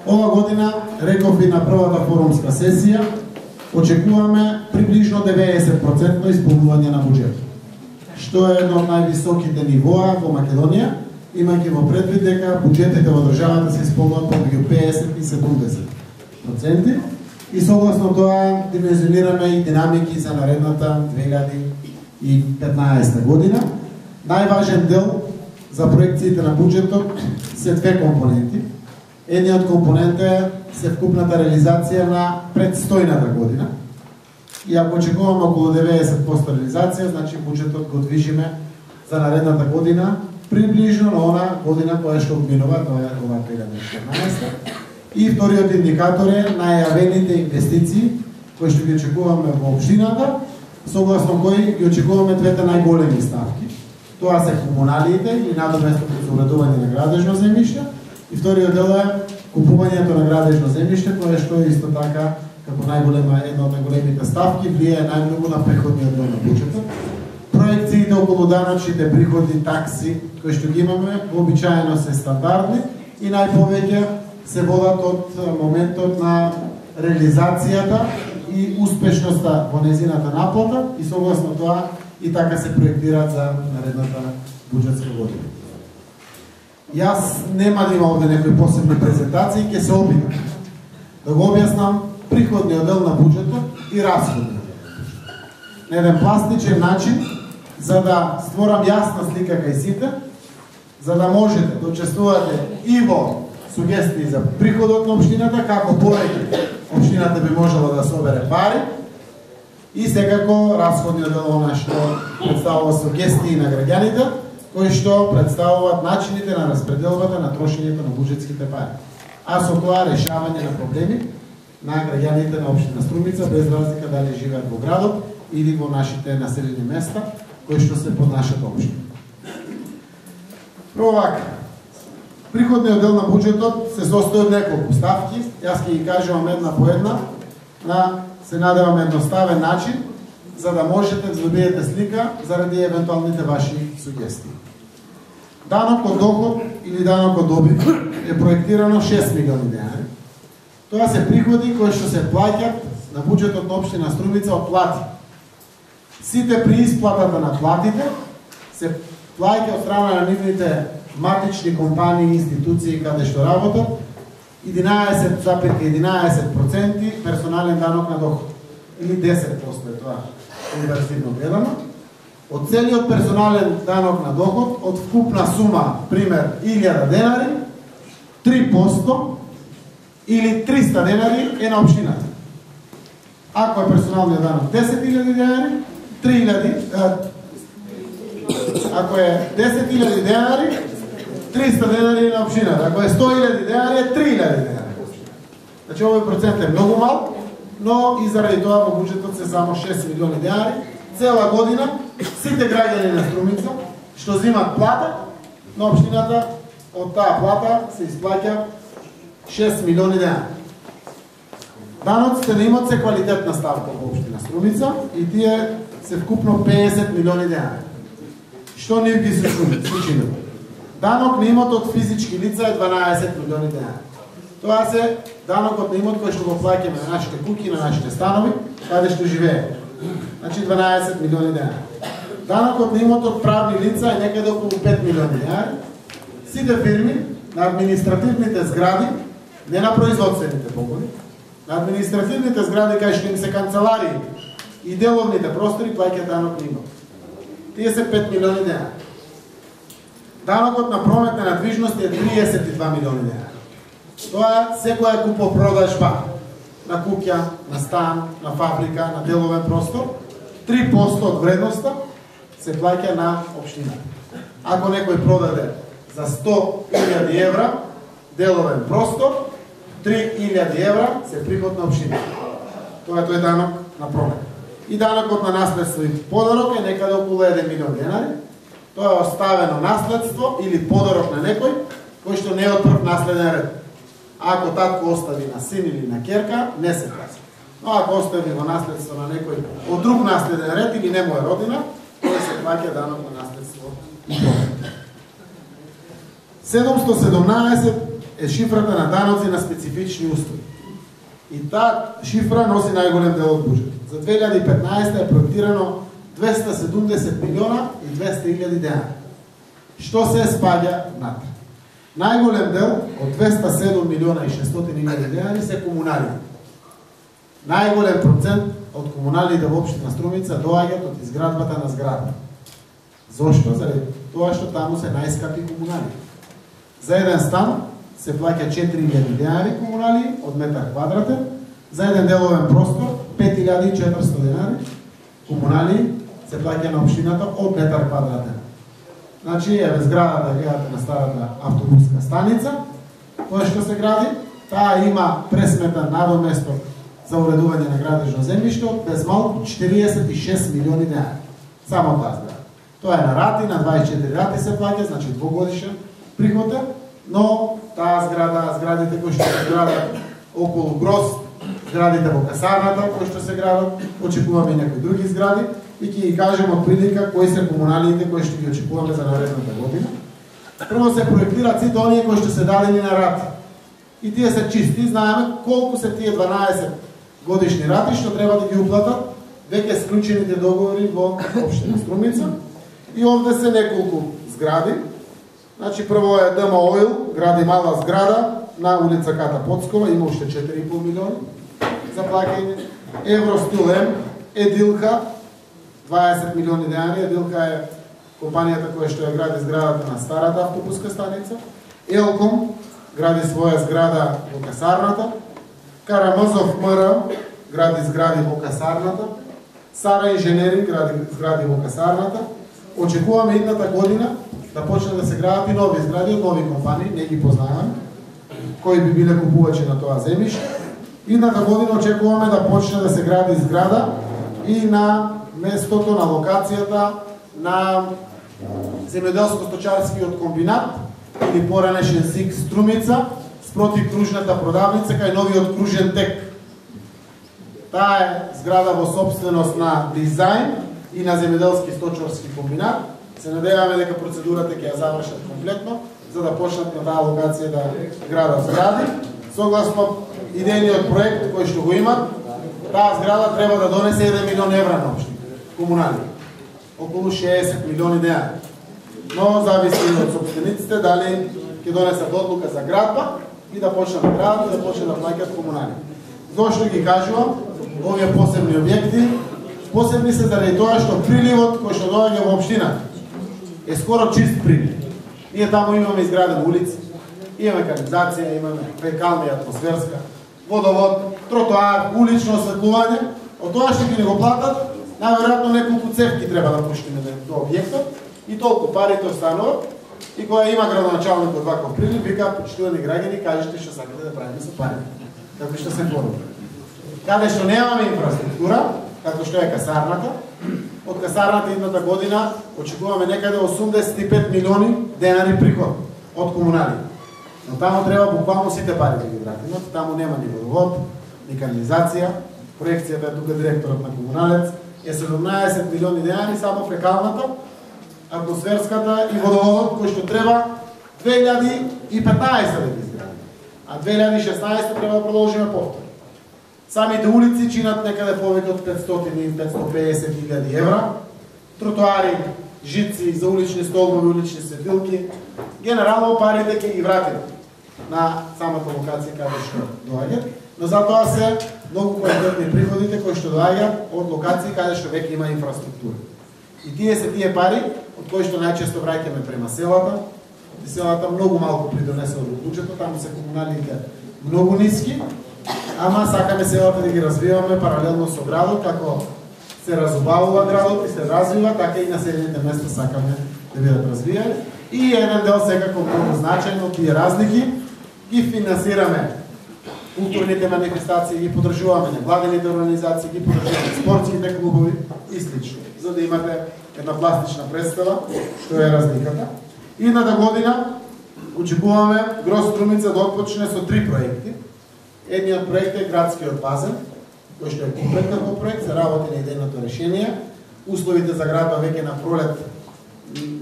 Ова година, реков и на првата форумска сесија, очекуваме приближно 90% исполнување на буџет, што е едно од највисоките нивоа во Македонија, имајќи во предвид дека буџетите во државата се исполнуваат помеѓу 50 и 70%, и согласно тоа димензионираме и динамики за наредната 2015 година. Најважен дел за проекциите на буџетот се две компоненти. Едниот компонент е се вкупната реализација на предстојната година. И ако очекуваме околу 90% реализација, значи буџетот го движиме за наредната година приближно на она година која што одминува, тоа е ова 2014. И вториот индикатор е најавените инвестиции кои што ги очекуваме во општината, согласно кои ги очекуваме двете најголеми ставки. Тоа се комуналиите и надоместното за уредување на градежно земјиште, и вториот дел е купувањето на градежно земјиште, кое што е исто така како најголема, една од најголемите ставки, влијае најмногу на приходниот дел на буџетот. Проекциите околу даночните приходи, такси кои што ги имаме, вообичаено се стандардни и најповеќе се водат од моментот на реализацијата и успешноста во незината наплата, и согласно тоа и така се проектираат за наредната буџетска година. Јас нема да имам овде некои посебни презентации, ќе се обидам да го објаснам приходниот дел на буџетот и расходниот. На еден пластичен начин, за да створам јасна слика кај сите, за да можете да учествувате и во сугестии за приходот на општината, како повеќе општината би можела да собере пари, и секако расходниот дел она што представува сугестии на граѓаните, кои што представуваат начините на распределбата на трошењето на буџетските пари, а со тоа решавање на проблеми на граѓаните на општина Струмица, без разлика дали живеат во градот или во нашите населени места кои што се под нашата општина. Провака, приходниот дел на буџетот се состои од неколку ставки, јас ќе ги кажувам една по една, се надевам едноставен начин, за да можете да добиете слика заради евентуалните ваши сугестии. Данок од доход или данок од добит е проектирано 6 милиони денари. Тоа се приходи кои што се плаќат на буџетот на општина Струмица од плати. Сите при исплатата на платите се плаќа од страна на нивните матични компании и институции каде што работат 11,11% персонален данок на доход, или 10% е тоа инверсивно гледано. Од целиот персонален данок на доход, од вкупна сума, пример 1000 денари, 3% или 300 денари е на општината. Ако е персоналниот данок 10.000 денари, 3.000, ако е 10.000 денари, 300 денари на општината. Ако е 100.000 денари, е 3.000 денари. Значи овој процент е многу мал, но и заради тоа во буџетот се само 6 милиони денари. Цела година сите граѓани на Струмица што земат плата на општината, од таа плата се исплаќа 6 милиони денари. Даноците на имот се квалитетна ставка во општина Струмица и тие се вкупно 50 милиони денари. Што нив ги се случило? Данок на имот од физички лица е 12 милиони денари. Тоа се данокот на имот кој што го плаќаме на нашите куќи, на нашите станови, каде што живееме. Значи 12 милиони денари. Данокот на имот од правни лица е некаде околу 5 милиони денари. Сите фирми на административните згради, не на производствените погони, на административните згради кај што им се канцеларии и деловните простори плаќаат данок на имот. Тие се 5 милиони денари. Данокот на прометна недвижност е 32 милиони денари. Тоа е секоја купо-продажба на куќа, на стан, на фабрика, на деловен простор. 3% од вредноста се плаќа на општината. Ако некој продаде за 100.000 евра деловен простор, 3.000 евра се приход на општината. Тоа е тој данок на промет. И данокот на наследство и подарок е некаде околу 1 милион денари. Тоа е оставено наследство или подарок на некој кој што не е од прв наследен ред. Ако татко остави на син или на керка, не се плаќа. Но ако остави во наследство на некој од друг наследен ред или не му е родина, тоа се плаќа данок на наследство и промет. 717 е шифрата на даноци на специфични услуги. И таа шифра носи најголем дел од буџетот. За 2015 е проектирано 270 милиона и 200.000 денари. Што се спаѓа внатре? Најголем дел од 207 милиона и 600.000 денари се комунални. Најголем процент од комуналните во општина Струмица доаѓаат од изградбата на зграда. Зошто? Заради тоа што таму се најскапи комунални. За еден стан се плаќа 4.000 денари комунали од метар квадратен, за еден деловен простор 5.400 денари комунали се плаќа на општината од метар квадратен. Значи, еве зградата гледате на старата автобуска станица, која што се гради, таа има пресметан надоместок за уредување на градежно земјиште од без малку 46 милиони денари. Само таа зграда. Тоа е на рати, на 24 рати се плаќа, значи двогодишен приход е, но таа зграда, зградите кои што се градат околу Гроз, зградите во касарната кои што се градат, очекуваме и некои други згради и ќе ги кажем од прилика кои се комуналните кои што ги очекуваме за наредната година. Прво се проектираат сите оние кои што се дадени на рати. И тие се чисти, знаеме колку се тие 12 годишни рати што треба да ги уплатат веќе склучените договори во општина Струмица. И овде се неколку згради. Значи, прво е ДМ Ойл, гради мала зграда на улица Ката Поцкова, има уште 4,5 милиони за плаќање. Евростил М, Едилка, 20 милиони денари. Едилка е компанијата која што ја гради зградата на старата автобуска станица. Елком гради своја зграда во касарната. Карамазов МР гради згради во касарната. Сара Инженеринг гради згради во касарната. Очекуваме идната година да почнат да се градат и нови згради од нови компании, не ги познаваме, кои би биле купувачи на тоа земјиште. Идната година очекуваме да почне да се гради зграда и на местото, на локацијата на земјоделско-сточарскиот комбинат или поранешен ЗИК Струмица спроти кружната продавница кај новиот кружен тек. Таа е зграда во собственост на Дизајн и на земјоделски сточарски комбинат. Се надеваме дека процедурата ќе ја завршат комплетно, за да почнат на таа локација да градат згради. Согласно идејниот проект кој што го имат, таа зграда треба да донесе 1 милион евра на општина, комунали. Околу 60 милиони денари. Но зависи од собствениците дали ќе донесат одлука за градба и да почнат да градат и да почнат да плаќаат комунали. Зошто ги кажувам, овие посебни објекти, посебни се заради тоа што приливот кој што доаѓа во општина е скоро чист прилив. Ние таму имаме изградени улици, имаме канализација, имаме фекална и атмосферска, водовод, тротоар, улично осветлување. Од тоа што ги не го платат, најверојатно неколку цевки треба да пуштиме до објектот и толку парите остануваат. И кога има градоначалник од ваков прилив, вика, почитувани граѓани, кажете што сакате да правиме со парите. Како што се подобри. Каде што немаме инфраструктура, како што е касарната, од касарната идната година очекуваме некаде 85 милиони денари приход од комунали. Но таму треба буквално сите пари да ги вратиме, таму нема ни водовод, ни канализација, проекцијата е тука директорот на комуналец, е 17 милиони денари само фекалната, атмосферската и водоводот кој што треба 2015 да ги изградиме. А 2016 треба да продолжиме повторно. Самите улици чинат некаде повеќе од 500 и 550 хиляди евра. Тротоари, жици за улични столбови, улични светилки. Генерално парите ќе ги вратиме на самата локација каде што доаѓат, но затоа се многу квалитетни приходите кои што доаѓаат од локации каде што веќе има инфраструктура. И тие се тие пари од кои што најчесто враќаме према селата. И селата многу малку придонесува во буџетот, таму се комуналните многу ниски. Ама сакаме селата да ги развиваме паралелно со градот, како се разубавува градот и се развива, така и населените места сакаме да бидат развиени. И еден дел секако многу значајно од тие разлики ги финансираме културните манифестации, ги поддржуваме невладените организации, ги поддржуваме спортските клубови и слично, за да имате една пластична представа што е разликата. Идната година очекуваме Гроз Струмица да отпочне со 3 проекти. Едниот проект е градскиот базен, кој што е комплетен проект, се работи на идејното решение. Условите за градба веќе на пролет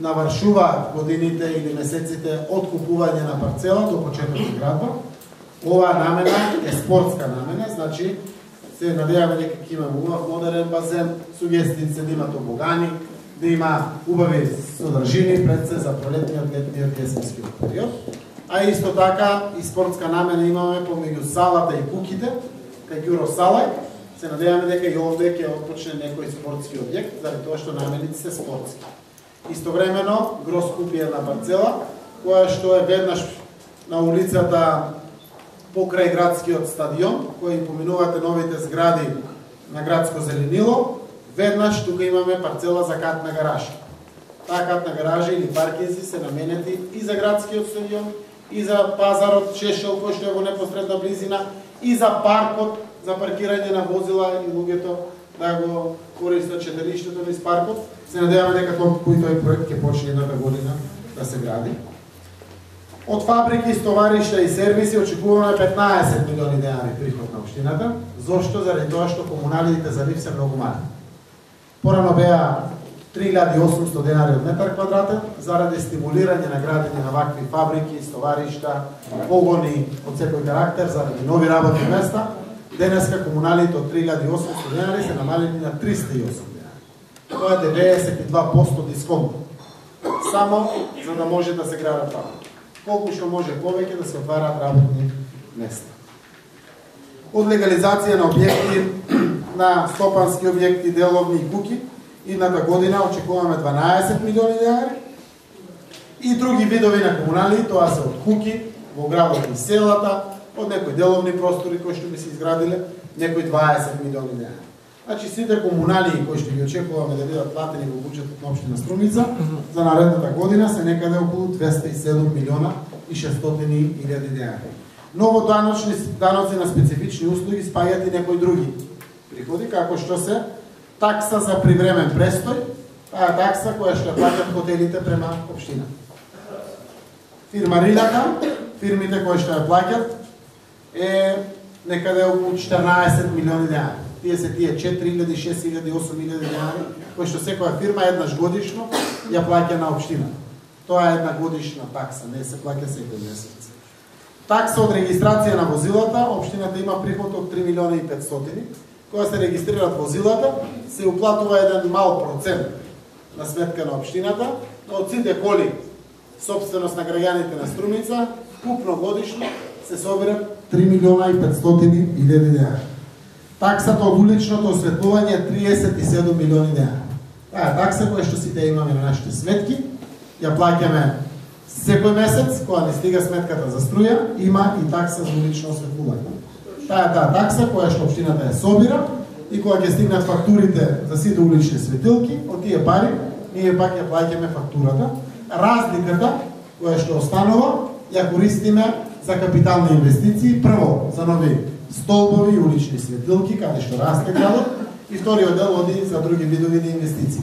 навршуваат годините или месеците од купување на парцела до почеток на градба. Оваа намена е спортска намена, значи се надеваме дека ќе имаме убав модерен базен, сугестиите се да има тобогани, да има убави содржини пред се за пролетниот, летниот и есенскиот период. А исто така и спортска намена имаме помеѓу салата и куките, кај Ѓуро Салај. Се надеваме дека и овде ќе отпочне некој спортски објект, заради тоа што намените се спортски. Истовремено, Грос купи една парцела, која што е веднаш на улицата покрај градскиот стадион, кој поминувате новите згради на градско зеленило, веднаш тука имаме парцела за катна гаража. Таа катна гаража или паркинзи се наменети и за градскиот стадион, и за пазарот Чешел, кој што е во непосредна близина, и за паркот, за паркирање на возила и луѓето да го користат шеталиштето низ паркот. Се надеваме дека тој проект ќе почне едната година да се гради. Од фабрики, стоваришта и сервиси очекуваме 15 милиони денари приход на општината. Зошто? Заради тоа што комуналите за нив се многу мали. Порано беа 3800 денари од метар квадратен, заради стимулирање на градење на вакви фабрики, стоваришта, погони од секој карактер, заради нови работни места. Денеска комуналите од 3800 денари се намалени на 308 денари. Тоа е 92% дисконт. Само за да може да се градат фабрики. Колку што може повеќе да се отварат работни места. Од легализација на објекти, на стопански објекти, деловни и куки, идната година очекуваме 12 милиони денари. И други видови на комунали, тоа се од куки, во градот и селата, од некои деловни простори кои што би се изградиле, некои 20 милиони денари. Значи сите комунали кои што ги очекуваме да бидат платени во буџетот на општина Струмица за наредната година се некаде околу 207 милиона и 600 илјади денари. Ново даноци на специфични услуги спаѓаат и некои други приходи, како што се такса за привремен престој, таа такса која што плаќаат хотелите према општина. Фирмарината, фирмите кои што ја плаќаат е некаде околу 14 милиони денари. Тие се тие 4.000, 6.000, 8.000 денари, кои што секоја фирма еднаш годишно ја плаќа на општината. Тоа е една годишна такса, не се плаќа секој месец. Такса од регистрација на возилата, општината има приход од 3 милиона и 500. Кога се регистрираат возилата, се уплатува еден мал процент на сметка на општината, но од сите коли собственост на граѓаните на Струмица, купно годишно се собират 3 милиона и 500 илјади денари. Таксата од уличното осветлување е 37 милиони денари. Таа е такса која што сите имаме на нашите сметки, ја плаќаме секој месец, кога не стига сметката за струја, има и такса за улично осветлување. Таа е таа такса која што општината ја собира и кога ќе стигнат фактурите за сите улични светилки, од тие пари ние пак ја плаќаме фактурата. Разликата која што останува ја користиме за капитални инвестиции, прво за нови столбови и улични светилки, каде што расте градот, и вториот дел оди за други видови на инвестиции.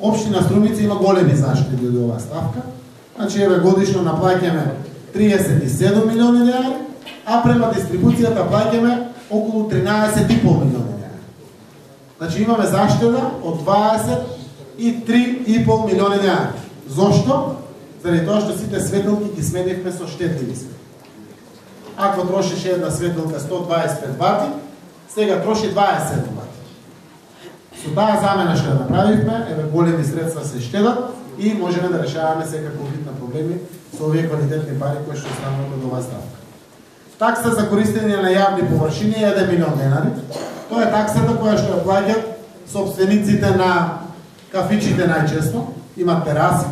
Општина Струмица има големи заштеди од оваа ставка, значи еве годишно наплаќаме 37 милиони денари, а према дистрибуцијата плаќаме околу 13,5 милиони денари. Значи имаме заштеда од 23,5 милиони денари. Зошто? Заради тоа што сите светилки ги сменивме со штетливи светилки. Ако трошеше една светилка 125 вати, сега троши 27 вати. Со таа замена што ја направивме, еве големи средства се штедат и можеме да решаваме секако вид на проблеми со овие квалитетни пари кои што остануваат од оваа ставка. Такса за користење на јавни површини е 1 милион денари. Тоа е таксата која што ја плаќаат собствениците на кафичите најчесто, имат тераси,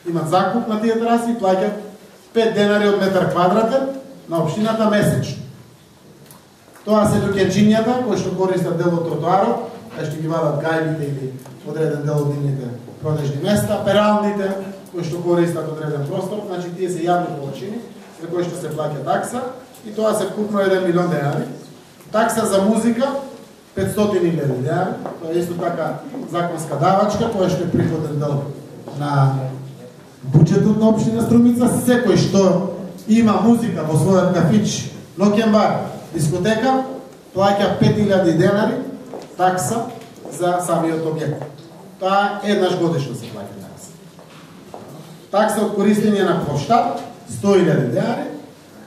имат закуп на тие тераси и плаќаат 5 денари од метар квадратен на општината месечно. Тоа се луѓенчињата кои што користат дел од тротоарот, кај што ги вадат гајбите или одреден дел од нивните продажни места, пералните кои што користат одреден простор, значи тие се јавни површини за кои што се плаќа такса и тоа се вкупно 1 милион денари. Такса за музика 500.000 денари, тоа е исто така законска давачка која што е приходен дел на буџетот на општина Струмица. Секој што има музика во својот кафич, ноќен бар, дискотека, плаќа 5.000 денари такса за самиот објект. Тоа еднаш годишно се плаќа такса. Такса од користење на плоштад 100.000 денари.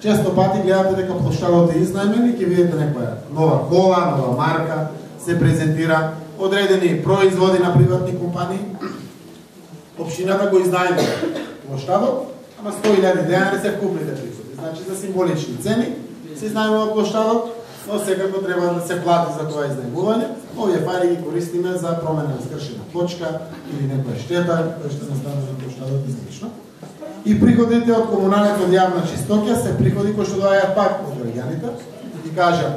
Често пати гледате дека плоштадот е изнајмен и ќе видите некоја нова кола, нова марка, се презентира, одредени производи на приватни компании. Општината го изнајме плоштадот, ама 100.000 денари се вкупните приходи. Значи за символични цени се изнајмува плоштадот, но секако треба да се плати за тоа изнајмување. Овие пари ги користиме за промена на скршена плочка или некоја штета која ще настане за плоштадот излично. И приходите од комуналниот од јавна чистоќа се приходи кои што доаѓаат пак од граѓаните. И кажа,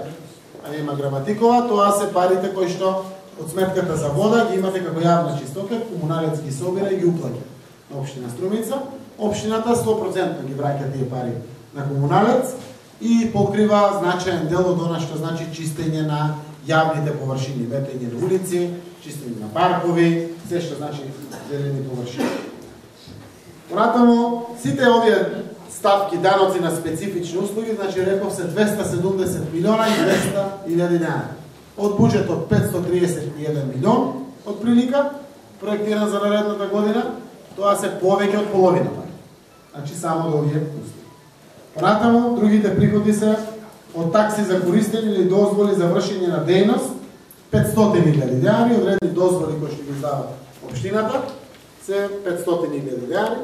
има граматикова, тоа се парите кои што од сметката за вода ги имате како јавна чистоќа, комуналец ги собира и ги уплаќа на општина Струмица. Општината 100% ги враќа тие пари на комуналец и покрива значаен дел од она што значи чистење на јавните површини, ветење на улици, чистење на паркови, се што значи зелени површини. Понатаму, сите овие ставки даноци на специфични услуги, значи реков се 270 милиона и 200.000 денари. Од буџетот 531 милион, од прилика, проектиран за наредната година, тоа се повеќе од половина пари. Значи само до овие услуги. Понатаму, другите приходи се од такси за користење или дозволи за вршење на дејност, 500.000 денари, одредени дозволи кои што ги издава општината, се 500.000 денари.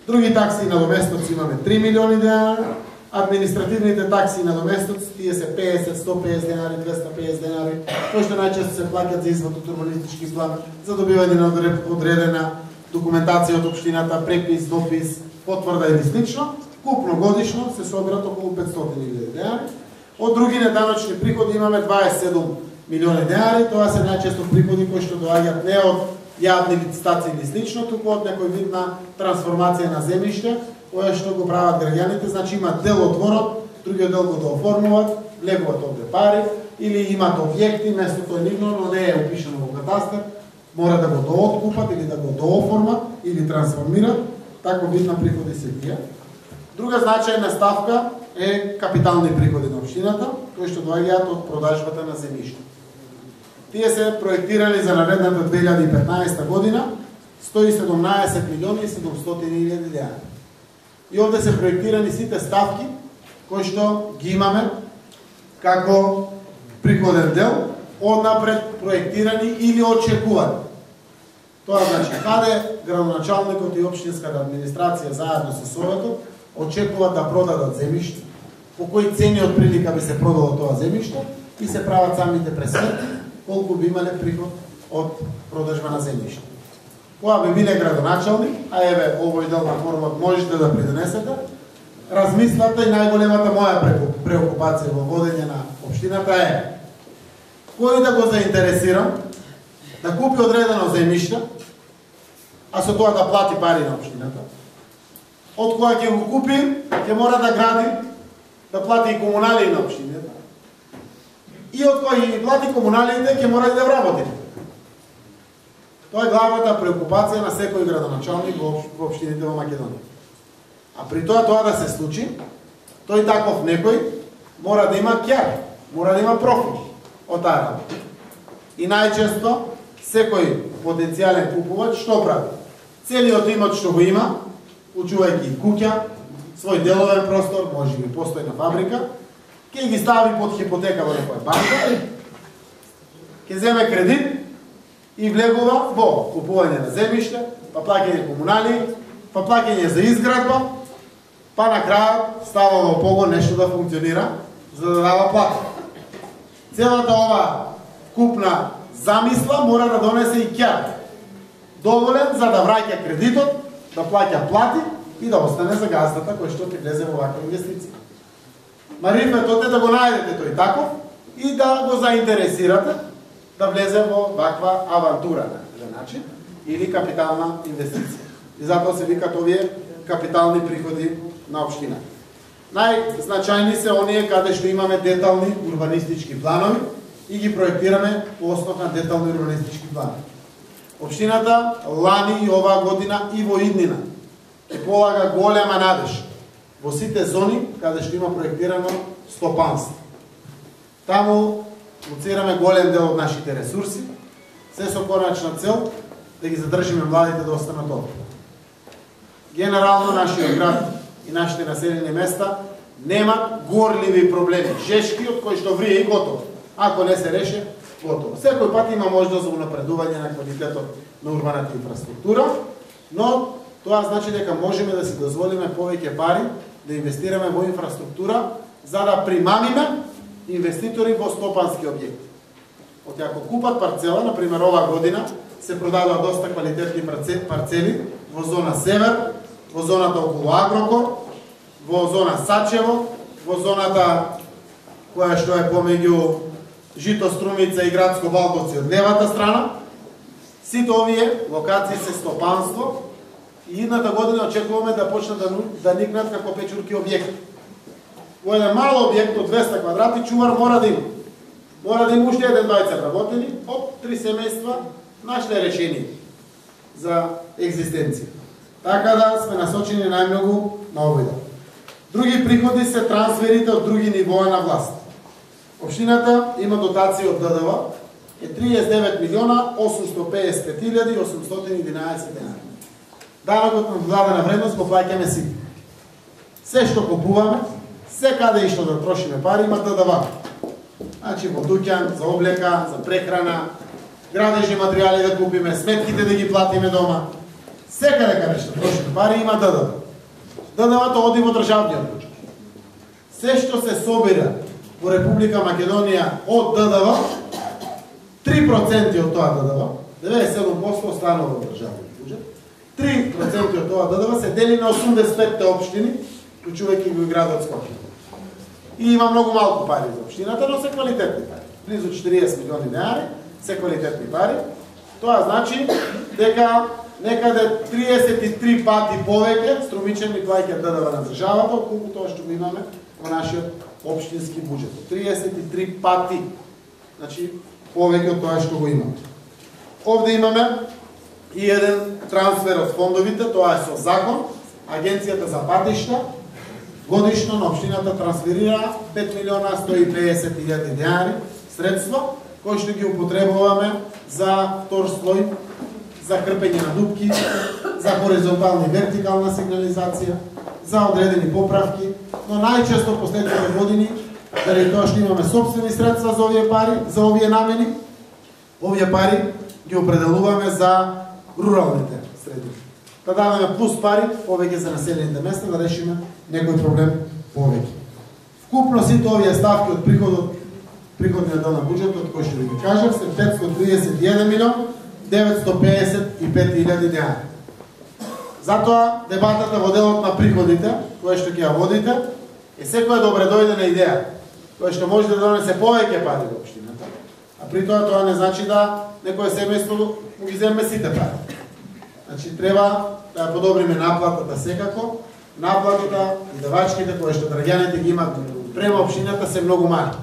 Други такси и надоместоци имаме 3 милиони денари, административните такси и надоместоци, тие се 50, 150 денари, 250 денари, кои што најчесто се плаќат за извод од урбанистички план, за добивање на одредена документација од општината, препис, допис, потврда или слично. Купно годишно се собират околу 500.000 денари. Од други неданочни приходи имаме 27 милиони денари, тоа се најчесто приходи кои што доаѓаат не од јавни licitации или слично, туку од некој вид на трансформација на земјиште, која што го прават граѓаните, значи имат дел од дворот, другиот дел го дооформуваат, влегуваат овде пари, или имат објекти, местото е нивно, но не е опишано во катастар, мора да го дооткупат или да го дооформат или трансформират, тако вид на приходи се тие. Друга значајна ставка е капитални приходи на општината, кои што доаѓаат од продажбата на земјиште. Тие се проектирани за наредната 2015 година 117 милиони и 700.000 денари. И овде се проектирани сите ставки кои што ги имаме како приходен дел, однапред проектирани или очекувани. Тоа значи каде градоначалникот и општинската администрација заедно со советот очекуваат да продадат земјиште, по кои цени од прилика би се продало тоа земјиште и се прават самите пресметки колку би имале приход од продажба на земјиште. Кога би биле градоначалник, а еве овој дел на форумот можете да придонесете, размислата и најголемата моја преокупација во водење на општината е кој да го заинтересирам да купи одредено земјиште, а со тоа да плати пари на општината. Од кога ќе го купи, ќе мора да гради, да плати и комуналии на општината. И од кога ги плати комуналиите, ќе мора да вработи. Тоа е главната преокупација на секој градоначалник во општините во Македонија. А при тоа да се случи, тој таков некој мора да има кјар, мора да има профит од таа работа. И најчесто секој потенцијален купувач што прави? Целиот имот што го има, учувајќи куќа, свој деловен простор, може би постојна фабрика, ќе ги стави под хипотека во некоја банка, ќе земе кредит и влегува во купување на земјиште, па плаќање комуналии, па плаќање за изградба, па на крајот става во погон нешто да функционира за да дава плата. Целата ова купна замисла мора да донесе и кјар, доволен за да враќа кредитот, да плаќа плати и да остане за газдата кој што ќе влезе во ваква инвестиција. Марифетот е да го најдете тој таков и да го заинтересирате да влезе во ваква авантура на начин или капитална инвестиција. И затоа се викат овие капитални приходи на општина. Најзначајни се оние каде што имаме детални урбанистички планови и ги проектираме по основ на детални урбанистички планови. Општината лани и оваа година и во иднина ќе полага голема надеж во сите зони каде што има проектирано стопанство. Таму лоцираме голем дел од нашите ресурси, се со конечна цел да ги задржиме младите да останат овде. Генерално нашиот град и нашите населени места немат горливи проблеми, жешки од кои што врие и готово. Ако не се реше, готово. Секој пат има можност за унапредување на квалитетот на урбаната инфраструктура, но тоа значи дека можеме да си дозволиме повеќе пари да инвестираме во инфраструктура за да примамиме инвеститори во стопански објекти. Од ако купат парцела, например оваа година се продадоа доста квалитетни парцели во зона Север, во зоната околу Агрокор, во зона Сачево, во зоната која што е помеѓу Жито Струмица и Градско Балковци од левата страна. Сите овие локации се стопанство и едната година очекуваме да почнат да никнат како печурки објекти. Во еден мал објект од 200 квадрати чувар мора да има. Мора да има уште еден двајца работени, од 3 семејства нашле решение за екзистенција. Така да сме насочени најмногу на овој дел. Други приходи се трансферите од други нивоа на власт. Општината има дотација од ДДВ е 39 милиона 850 хиляди 811 денари. Данокот на додадена вредност го плаќаме сите. Се што купуваме, се каде и што да трошиме пари има ДДВ. Значи во дуќан, за облека, за прехрана, градежни материјали да купиме, сметките да ги платиме дома. Секаде каде што трошиме пари има ДДВ. ДДВ-то оди во државниот буџет. Се што се собира во Република Македонија од ДДВ, 3% од тоа ДДВ, 97% останува во државниот буџет. 3% од тоа ДДВ се дели на 85 општини, вклучувајќи го и градот Скопје. И има многу малку пари за општината, но се квалитетни пари. Близу 40 милиони денари се квалитетни пари. Тоа значи дека некаде 33 пати повеќе струмичани плаќаат ДДВ на државата, отколку тоа што го имаме во нашиот општински буџет. 33 пати. Значи повеќе од тоа што го имаме. Овде имаме и еден трансфер од фондовите, тоа е со закон. Агенцијата за патишта годишно на општината трансферира 5 милиона 150 хиляди денари средства, кои што ги употребуваме за втор слој, за крпење на дупки, за хоризонтална и вертикална сигнализација, за одредени поправки, но најчесто последните години, заради тоа што имаме собствени средства за овие пари, за овие намени, овие пари ги определуваме за руралните средини. Да даваме плюс пари, повеќе за населените места, да решиме некој проблем повеќе. Вкупно сите овие ставки од приходниот дел на буџетот, кој што ви ги кажав, се 531 милион 955 хиляди денари. Затоа дебатата во делот на приходите, која што ќе ја водите, е секоја добре дојдена идеја, која што може да донесе повеќе пари во општината, а при тоа не значи да некој семејство му ги земе сите пари. Значи треба да ја подобриме наплатата секако, наплатата и давачките кои што граѓаните ги имат према општината се многу мали.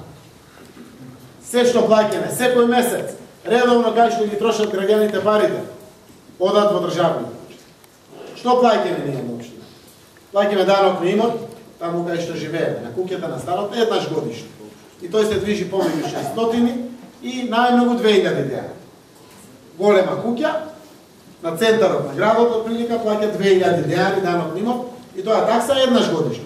Се што плаќаме секој месец, редовно кај што ги трошат граѓаните парите, одат во државниот буџет. Што плаќаме ние на општина? Плаќаме данок на имот, таму кај што живееме, на куќата на станот, еднаш годишно. И тој се движи помеѓу 600 и најмногу 2000 денари. Голема куќа, на центарот на градот, од прилика плаќа 2000 денари данок на имот, и тоа такса еднаш годишно.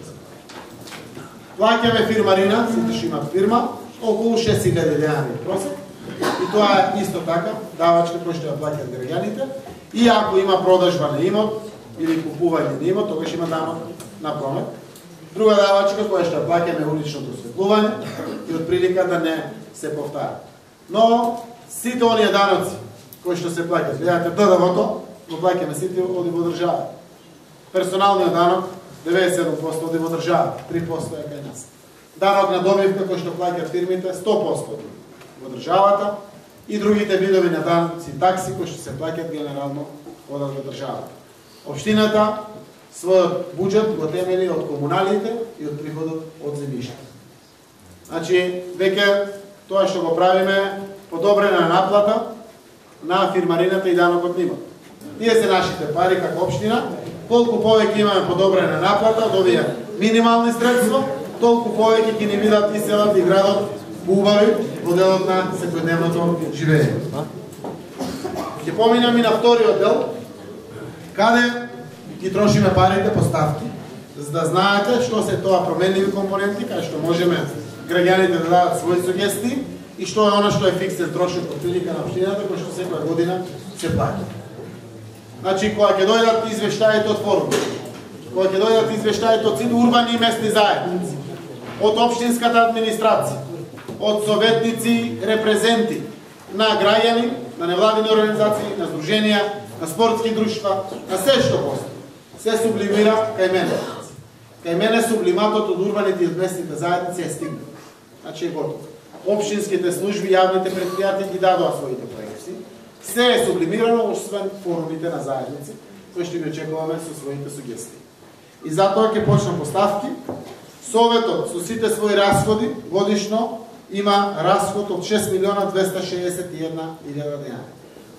Плаќаме фирмарина, сите што имат фирма, околу 6000 денари просек. И тоа е исто така давачка која што ја плаќаат граѓаните. И ако има продажба на имот или купување на имот, тогаш има данок на промет. Друга давачка која што ја плаќаме уличното осветлување и од прилика да не се повтара. Но сите оние даноци кои што се плаќаат, гледате ДДВ-то, го плаќаме сите оди во држава. Персоналниот данок 97% оди во држава, 3% е кај нас. Данок на добивка кој што плаќаат фирмите 100% оди во државата и другите видови на даноци и такси кои што се плаќаат генерално одат во државата. Општината својот буџет го темели од комуналите и од приходот од земјиште. Значи, веќе тоа што го правиме подобрена наплата на фирмарината и данокот на имот. Тие се нашите пари како општина, колку повеќе имаме подобрена наплата од овие минимални средства, толку повеќе ќе ни видат и селата и градот убави во делот на секојдневното живење. Ќе поминам и на вториот дел, каде ги трошиме парите по ставки, за да знаете што се тоа променливи компоненти, кај што можеме граѓаните да дадат своји сугестии и што е она што е фиксен трошок од прилика на општината, кој што секоја година се плаќа. Значи, кога ќе дојдат извештаите од форум, кога ќе дојдат извештаите од сите урбани и местни заедници, од општинската администрација, од советници, репрезенти на граѓани, на невладини организации, на здруженија, на спортски друштва, на се што постои, се сублимира кај мене. Кај мене сублиматот од урбаните и од местните заедници е стигнат. Значи е готов. Општинските служби, јавните предпријатија ги дадоа своите проекти. Се е сублимирано, освен форумите на заедници, кои што ги очекуваме со своите сугестии. И затоа ќе почнам поставки. Советот со сите своји расходи годишно има расход од 6.261.000 денари.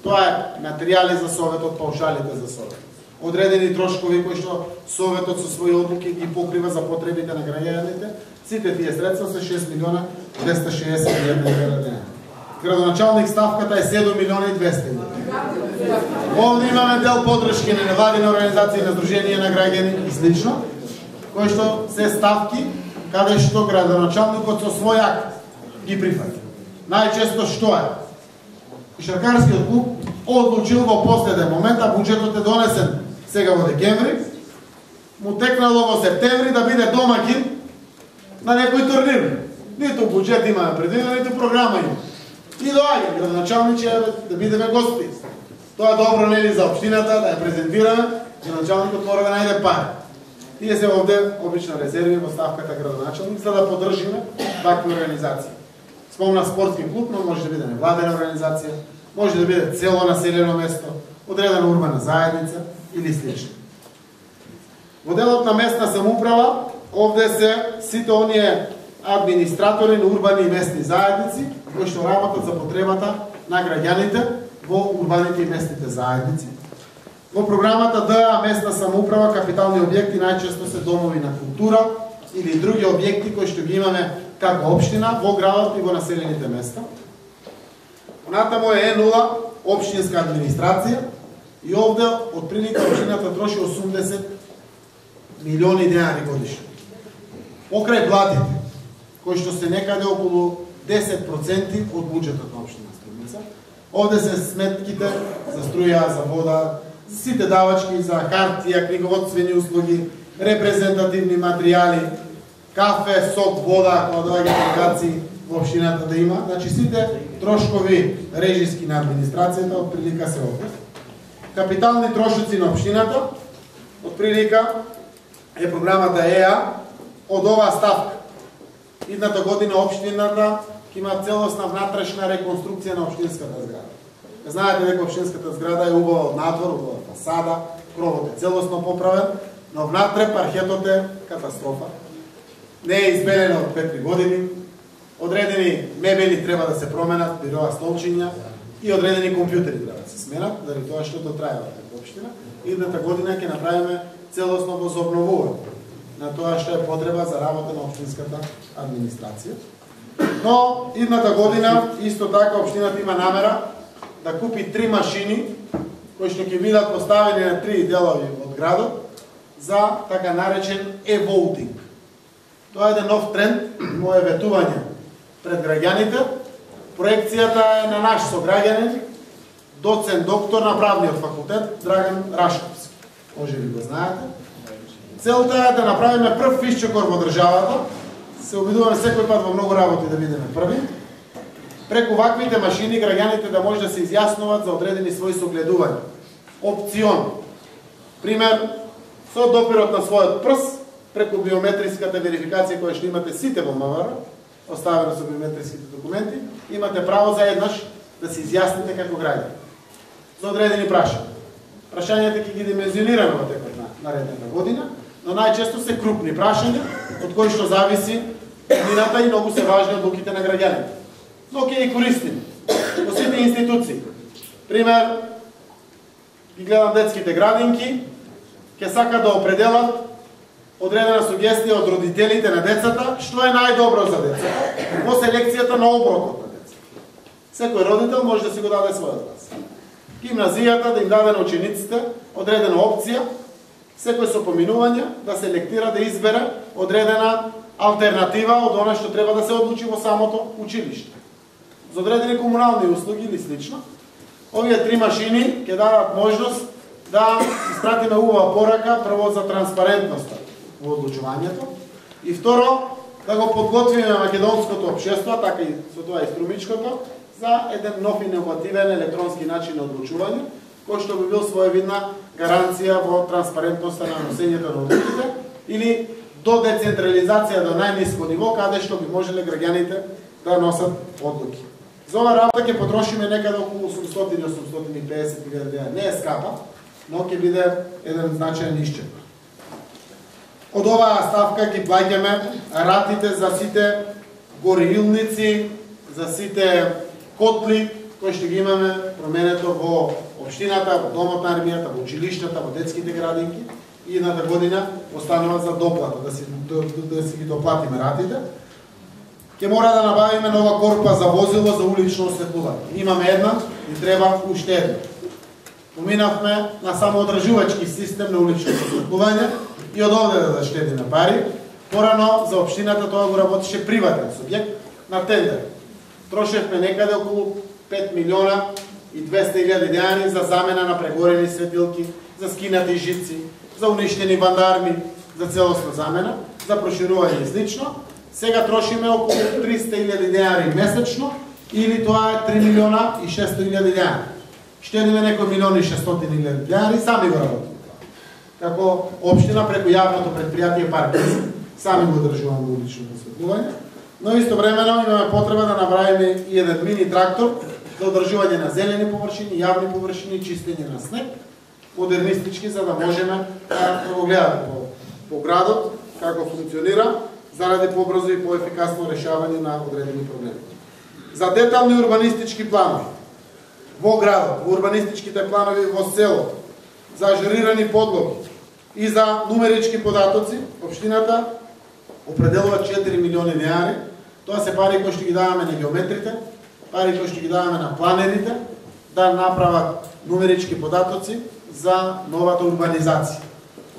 Тоа е материјали за Советот, паушалите за Совет. Одредени трошкови кои што Советот со своји одлуки ги покрива за потребите на граѓаните, сите тие средства се 6.261.000 денари. Градоначалник ставката е 7.200.000. Овде имаме дел подршки на невладини организации, на здруженија на граѓани и слично, кои што се ставки каде што градоначалникот со свој акт ги прифати. Најчесто што е? Кошаркарскиот клуб одлучил во последен момент, а буџетот е донесен сега во декември, му текнало во септември да биде домаќин на некој турнир. Ниту буџет имаме предвидено, ниту програма има. И доаѓа градоначалниче да бидеме гости. Тоа е добро нели за општината, да ја презентираме, градоначалникот мора да најде пари. Тие се овде обично резерви во ставката градоначалник за да поддржиме вакви организации. Спомнав спортски клуб, но може да биде невладена организација, може да биде цело населено место, одредена урбана заедница или слично. Во делот на местна самоуправа, овде се сите оние администратори на урбани и местни заедници, кои што работат за потребата на граѓаните во урбаните и местните заедници. Во програмата ДА местна самоуправа, капитални објекти најчесто се домови на култура или други објекти кои што ги имаме како општина во градот и во населените места. Понатаму е Е0 општинска администрација и овде од прилика општината троши 80 милиони денари годишно. Покрај платите, кои што се некаде околу 10% од буџетот на општина Струмица, овде се сметките за струја, за вода, сите давачки за хартија, книговодствени услуги, репрезентативни материјали, кафе, сок, вода, кога доаѓа делегации во општината да има. Значи сите трошкови режиски на администрацијата од прилика се овде. Капитални трошоци на општината од прилика е програмата ЕА од оваа ставка. Идната година општината ќе има целосна внатрешна реконструкција на општинската зграда. Знаете дека општинската зграда е убава од надвор, убава фасада, кровот е целосно поправен, но внатре паркетот е катастрофа. Не е избелено од 5 години, одредени мебели треба да се променат, бирова столчиња и одредени компјутери треба да се сменат, заради тоа што дотрајава како општина. Идната година ќе направиме целосно возобновување на тоа што е потреба за работа на општинската администрација. Но идната година исто така општината има намера да купи 3 машини кои што ќе бидат поставени на 3 делови од градот за така наречен e-voting. Тоа е еден нов тренд, мое ветување пред граѓаните. Проекцијата е на наш сограѓанин, доцент доктор на правниот факултет Драган Рашковски. Може би го знаете. Целта е да направиме прв фишчекор во државата. Се обидуваме секој пат во многу работи да бидеме први. Преку ваквите машини граѓаните да може да се изјаснуваат за одредени своји согледувања. Опцион. Пример, со допирот на својот прст, преку биометриската верификација која што имате сите во МВР, оставено со биометриските документи, имате право за еднаш да се изјасните како граѓани. За одредени прашања. Прашањата ќе ги димензионираме во текот на наредната година, но најчесто се крупни прашања, од кои што зависи мината и многу се важни одлуките на граѓаните. Но ќе ги користиме во сите институции. Пример, ги гледам детските градинки, ќе сакат да определат одредена сугестија од родителите на децата, што е најдобро за децата во селекцијата на оброкот на децата. Секој родител може да си го даде својот глас. Гимназијата да им даде на учениците одредена опција, секој со поминување да селектира, да избере одредена алтернатива од она што треба да се одлучи во самото училиште. За одредени комунални услуги или слично, овие 3 машини ќе дадат можност да испратиме убава порака, прво за транспарентноста во одлучувањето и второ да го подготвиме македонското општество, така и со тоа и струмичкото, за еден нов иновативен електронски начин на одлучување, кој што би бил своевидна гаранција во транспарентноста на носењето на одлуките или до децентрализација до најниско ниво, каде што би можеле граѓаните да носат одлуки. За ова работа ќе потрошиме некаде околу 800-850 илјади денари. Не е скапа, но ќе биде еден значаен исчеп. Од оваа ставка ги плаќаме ратите за сите гориилници, за сите котли кои што ги имаме променето во општината, во домот на армијата, во училиштата, во детските градинки и едната година останува за доплата, да си ги доплатиме ратите. Ќе мора да набавиме нова корпа за возило за улично осветлување. Имаме една и треба уште една. Поминавме на самоодржувачки систем на улично осветлување и од овде да заштедиме пари. Порано за општината тоа го работеше приватен субјект на тендер. Трошевме некаде околу 5 милиона и 200 илјади денари за замена на прегорени светилки, за скинати жици, за уништени вандарми, за целосна замена, за проширување и слично. Сега трошиме околу 300 илјади денари месечно, или тоа е 3 милиона и 600 илјади денари. Штедиме некој милион и 600 илјади денари, сами го работиме. Како општина преку јавното предпријатие Паркинс, сами го одржуваме во уличното осветлување, но истовремено имаме потреба да направиме и еден мини трактор за одржување на зелени површини, јавни површини, чистење на снег, модернистички, за да можеме да го гледате по градот како функционира, заради побрзо и поефикасно решавање на одредени проблеми. За детални урбанистички планови во градот, во урбанистичките планови во село, за ажурирани подлоги и за нумерички податоци, општината определува 4 милиони денари. Тоа се пари кои што ги даваме на геометрите, пари кои што ги даваме на планерите, да направат нумерички податоци за новата урбанизација.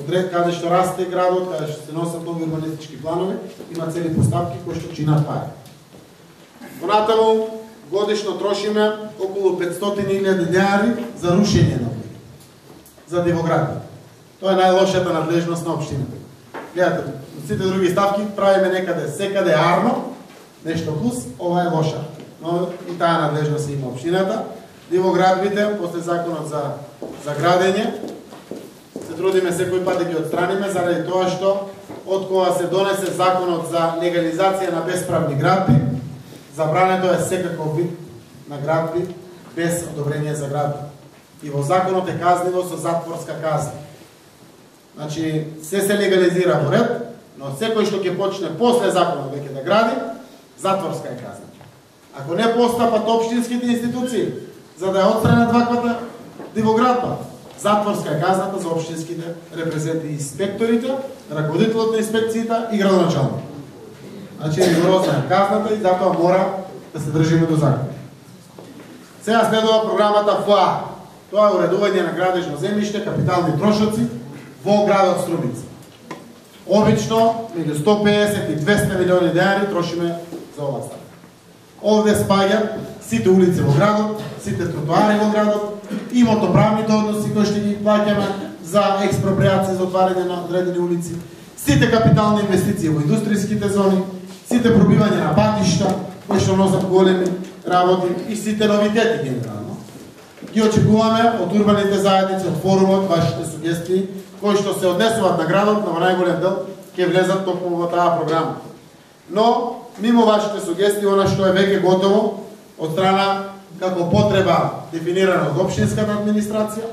Одред каде што расте градот, каде што се носат нови урбанистички планови, има цели поставки кои што чинат пари. Понатаму годишно трошиме околу 500.000 денари за рушење на објекти, за дивоградија. Тоа е најлошата надлежност на општината. Гледате, сите други ставки правиме некаде секаде арно, нешто плюс, ова е лоша. Но и таа надлежност има општината. Дивоградбите, после законот за градење, се трудиме секој пат да ги отстраниме, заради тоа што од кога се донесе законот за легализација на бесправни градби, забрането е секаков вид на градби без одобрение за градби. И во законот е казниво со затворска казна. Значи, се легализира во ред, но секој што ќе почне после законот веќе да гради, затворска е казна. Ако не постапат општинските институции за да ја отстранат ваквата дивоградба, затворска е казната за општинските репрезенти и инспекторите, раководителот на инспекцијата и градоначалник. Значи, ригорозна е казната и затоа мора да се држиме до закон. Сега следува програмата ФА. Тоа е уредување на градежно земјиште, капитални трошоци во градот Струмица. Обично, меѓу 150 и 200 милиони денари трошиме за оваа ставка. Овде спаѓа сите улици во градот, сите тротоари во градот, имотоправните односи кои што ги плаќаме за експроприација за отварање на одредени улици, сите капитални инвестиции во индустријските зони, сите пробивање на патишта кои што носат големи работи и сите новитети генерално. Ги очекуваме од урбаните заедници, од форумот, вашите сугестии, кои што се однесуваат на градот, на најголем дел ќе влезат токму во таа програма. Но, мимо вашите сугестии, она што е веќе готово, од страна како потреба дефинирана од општинската администрација,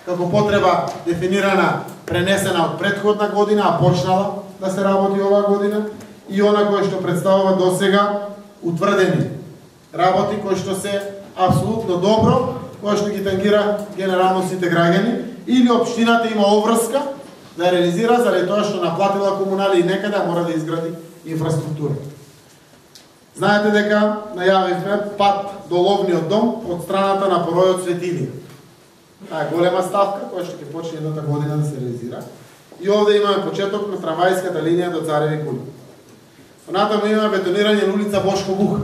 како потреба дефинирана, пренесена од претходна година, а почнала да се работи оваа година, и она кој што представува досега утврдени работи кои што се апсолутно добро, кои што ги тангира генерално сите граѓани, или општината има обврска да реализира заради тоа што наплатила комунали и некаде мора да изгради инфраструктура. Знаете дека најавивме пат до ловниот дом од страната на поројот Светилија. Таа е голема ставка која што ќе почне едната година да се реализира. И овде имаме почеток на трамвајската линија до Цареви кули. Понатаму имаме бетонирање на улица Бошко Бух.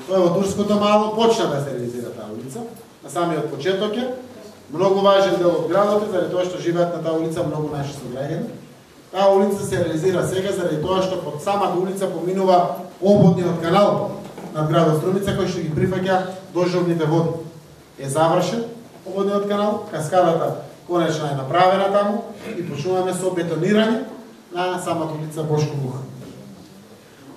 Тоа во Турското мало почна да се реализира таа улица. На самиот почеток е многу важен дел од градот, заради тоа што живеат на таа улица многу наши сограѓани. Таа улица се реализира сега заради тоа што под самата улица поминува обводниот канал над градот Струмица кој што ги прифаќа дождовните води. Е завршен обводниот канал, каскадата конечно е направена таму и почнуваме со бетонирање на самата улица Бошко Бух.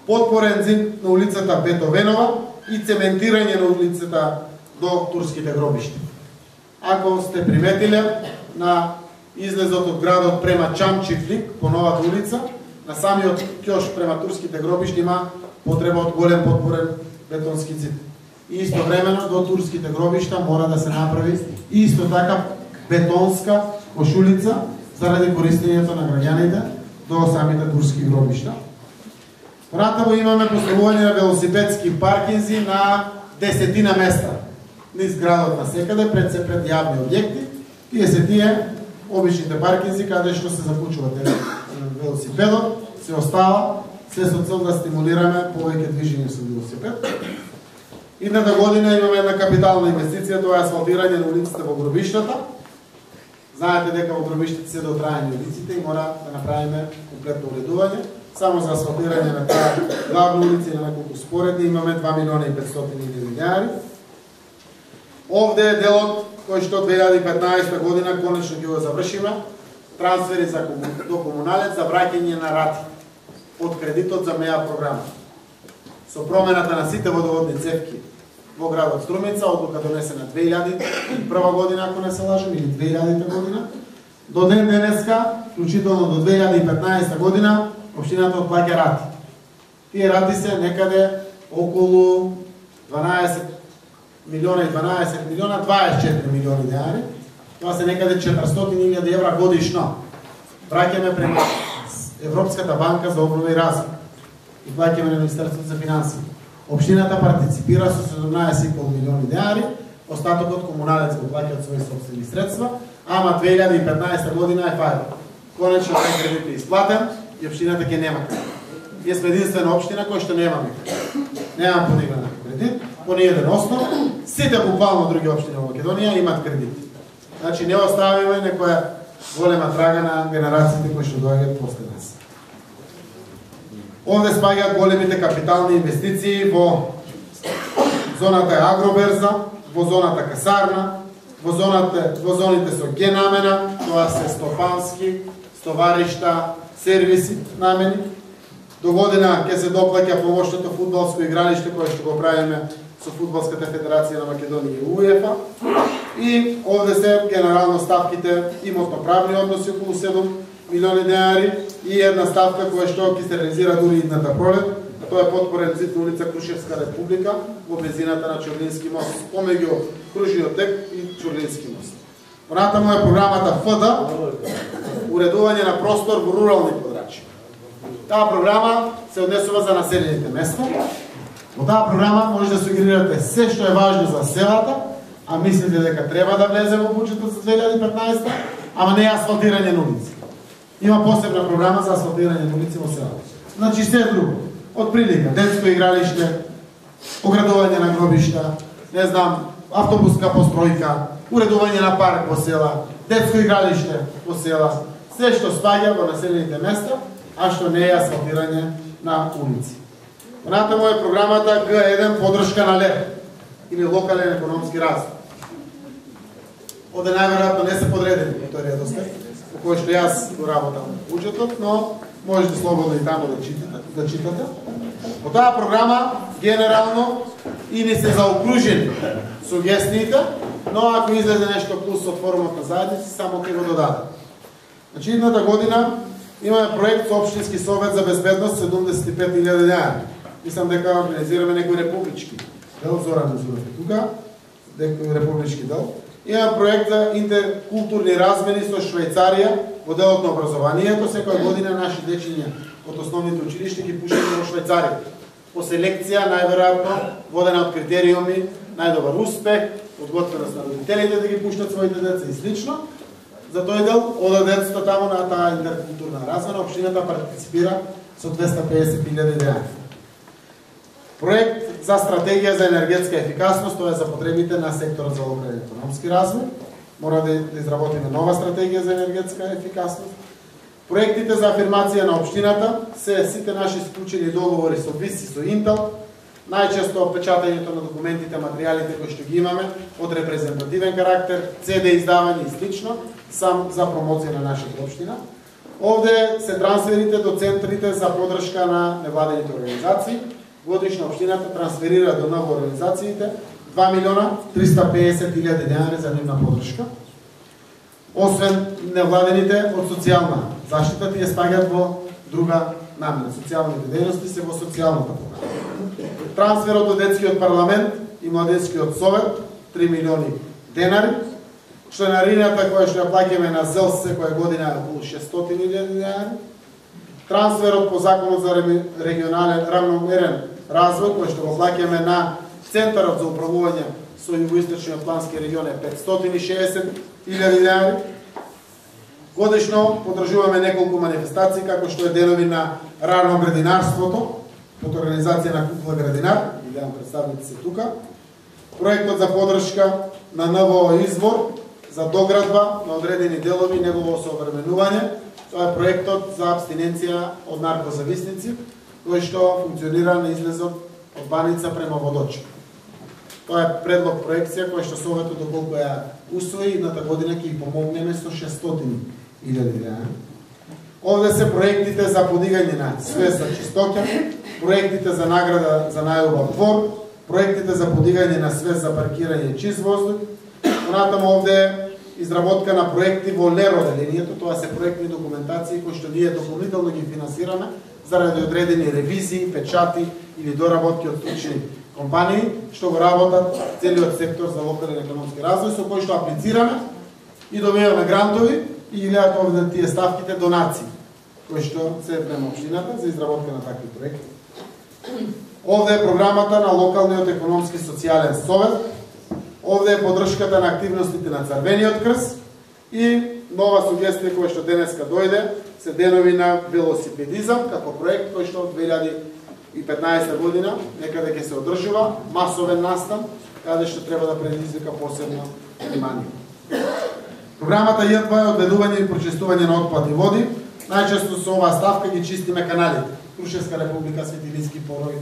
Потпорен зид на улицата Бетовенова и цементирање на улицата до турските гробишти. Ако сте приметиле, на излезот од градот према Чамчифлик, по новата улица, на самиот ќош према турските гробишти има потреба од голем потпорен бетонски зид. И истовремено до турските гробишта мора да се направи и исто така бетонска кошулица заради користењето на граѓаните до самите турски гробишта. Понатаму имаме поставување на велосипедски паркинзи на 10 места низ градот насекаде, пред јавни објекти. Тие се тие обичните паркинзи каде што се заклучува велосипедот, се остава, се со цел да стимулираме повеќе движење со велосипед. Идната година имаме една капитална инвестиција, тоа е асфалтирање на улиците во гробиштата. Знаете дека во гробиштите се дотрајани улиците и мора да направиме комплетно уредување. Само за асфалтирање на таа главна улица и на неколку споредни имаме 2.500.000 денари. Овде е делот кој што 2015 година конечно ќе го завршиме, трансфери до комуналец за враќање на рати од кредитот за МЕА програма. Со промената на сите водоводни цевки во градот Струмица, одлука донесена 2001 година, ако не се лажам, или 2000 година, до ден денеска, вклучително до 2015 година, општината отплаќа рати. Тие рати се некаде околу 12 милиона и 12 милиона, 24 милиони денари. Тоа се некаде 400.000 евра годишно. Враќаме према Европската банка за обнова и развој и плаќаме на Министерството за финансии. Општината партиципира со 17,5 милиони денари, остатокот комуналец го плаќа од своји собствени средства, ама 2015 година е фајл. Конечно тој кредит е исплатен и општината ќе нема кредит. Ние сме единствена општина која што немаме кредит. Немам подигнат кредит, по ниеден основ. Сите буквално други општини во Македонија имаат кредит. Значи не оставиме некоја голема трага на генерациите кои што доаѓаат после нас. Овде спаѓаат големите капитални инвестиции во зоната Агроберза, во зоната Касарна, во зоните со Г намена, тоа се стопански, стоваришта, сервиси намени. До година ќе се доплаќа помошното фудбалско игралиште кое што го правиме со Фудбалската федерација на Македонија и УЕФА. И овде се генерално ставките имотно-правни односи околу 7 милиони денари и една ставка која што ќе се реализира дури идната пролет. Тоа е потпорен зид на улица Крушевска република во близината на Чурлински мост, помеѓу Кружиот тек и Чурлински мост. Понатаму е програмата ФД, уредување на простор во рурални подрачја. Таа програма се однесува за населените места. Во таа програма може да сугерирате се што е важно за селата, а мислите дека треба да влезе во буџетот за 2015, ама не е асфалтирање на улици. Има посебна програма за асфалтирање на улици во селата. Значи се друго. Од прилика, детско игралиште, оградување на гробишта, не знам, автобуска постројка, уредување на парк во села, детско игралиште во села, се што спаѓа во населените места, а што не е асфалтирање на улици. Понатаму е програмата Г1 поддршка на ЛЕР, или локален економски развој. Овде најверојатно не се подредени по тој редослед, по кој што јас го работам буџетот, но можете слободно и таму да читате. По таа програма, генерално, и не се заокружени сугестиите, но ако излезе нешто плюс од формата заедници, само ќе го додаде. Значи, идната година имаме проект со Општински совет за безбедност 75.000 денари. Мислам дека организираме некој републички дел, Зоран Музуров е тука, некој републички дел. Имаме проект за интеркултурни размени со Швајцарија во делот на образованието. Секоја година наши дечиња од основните училишта ги пуштаме во Швајцарија. По селекција, најверојатно, водена од критериуми, најдобар успех, подготвеност на родителите да ги пуштат своите деца и слично. за тој дел, ода децата таму на таа интеркултурна размена, општината партиципира со 250.000 денари. Проект за стратегија за енергетска ефикасност, тоа е за потребите на секторот за локален економски развој. Мора да изработиме нова стратегија за енергетска ефикасност. Проектите за афирмација на општината се сите наши склучени договори со ВИС и со Интел, најчесто печатањето на документите, материјалите кои што ги имаме од репрезентативен карактер, CD издавање и слично, сам за промоција на нашата општина. Овде се трансферите до центрите за подршка на невладените организации. Годишно општината трансферира до нови организациите 2.350.000 денари за нивна подршка. Освен невладените од социјална заштита, тие спаѓаат во друга намена. Социјалните дејности се во социјалната програма. Трансферот од детскиот парламент и младенскиот совет 3 милиони денари. Членарината која што ја плаќаме на ЗЕЛС секоја година е околу 600.000 денари. Трансферот по законот за регионален равномерен развој кој што го плаќаме на Центарот за управување со југоисточниот плански регион е 560.000 денари. Годишно подржуваме неколку манифестации како што е денови на рано градинарството под организација на Кукла градинар, видеам представници се тука. Проектот за подршка на НВО извор за доградба на одредени делови и негово современување. Тоа е проектот за абстиненција од наркозависници, кој што функционира на излезот од Баница према Водочи. Тоа е предлог проекција која што Советот доколку ја усвои едната година ќе ги помогнеме со 600.000 денари. Овде се проектите за подигање на свест за чистоќа, проектите за награда за најубав двор, проектите за подигање на свест за паркирање и чист воздух. Понатаму овде е изработка на проекти во ЛЕРО делението, тоа се проектни документации кои што ние дополнително ги финансираме заради одредени ревизии, печати или доработки од стручни компании што го работат целиот сектор за локален економски развој, со кој што аплицираме и добиваме грантови и ги гледат овде тие ставките донации кои што се према општината за изработка на такви проекти. Овде е програмата на локалниот економски социјален совет. Овде е подршката на активностите на Црвениот крст и нова сугестија која што денеска дојде се денови на велосипедизам како проект кој што од 2015 година некаде ќе се одржува масовен настан каде што треба да предизвика посебно внимание. Програмата Ј2 е одведување и прочистување на отпадни води. Најчесто со оваа ставка ги чистиме каналите. Крушевска република, Светилински порој,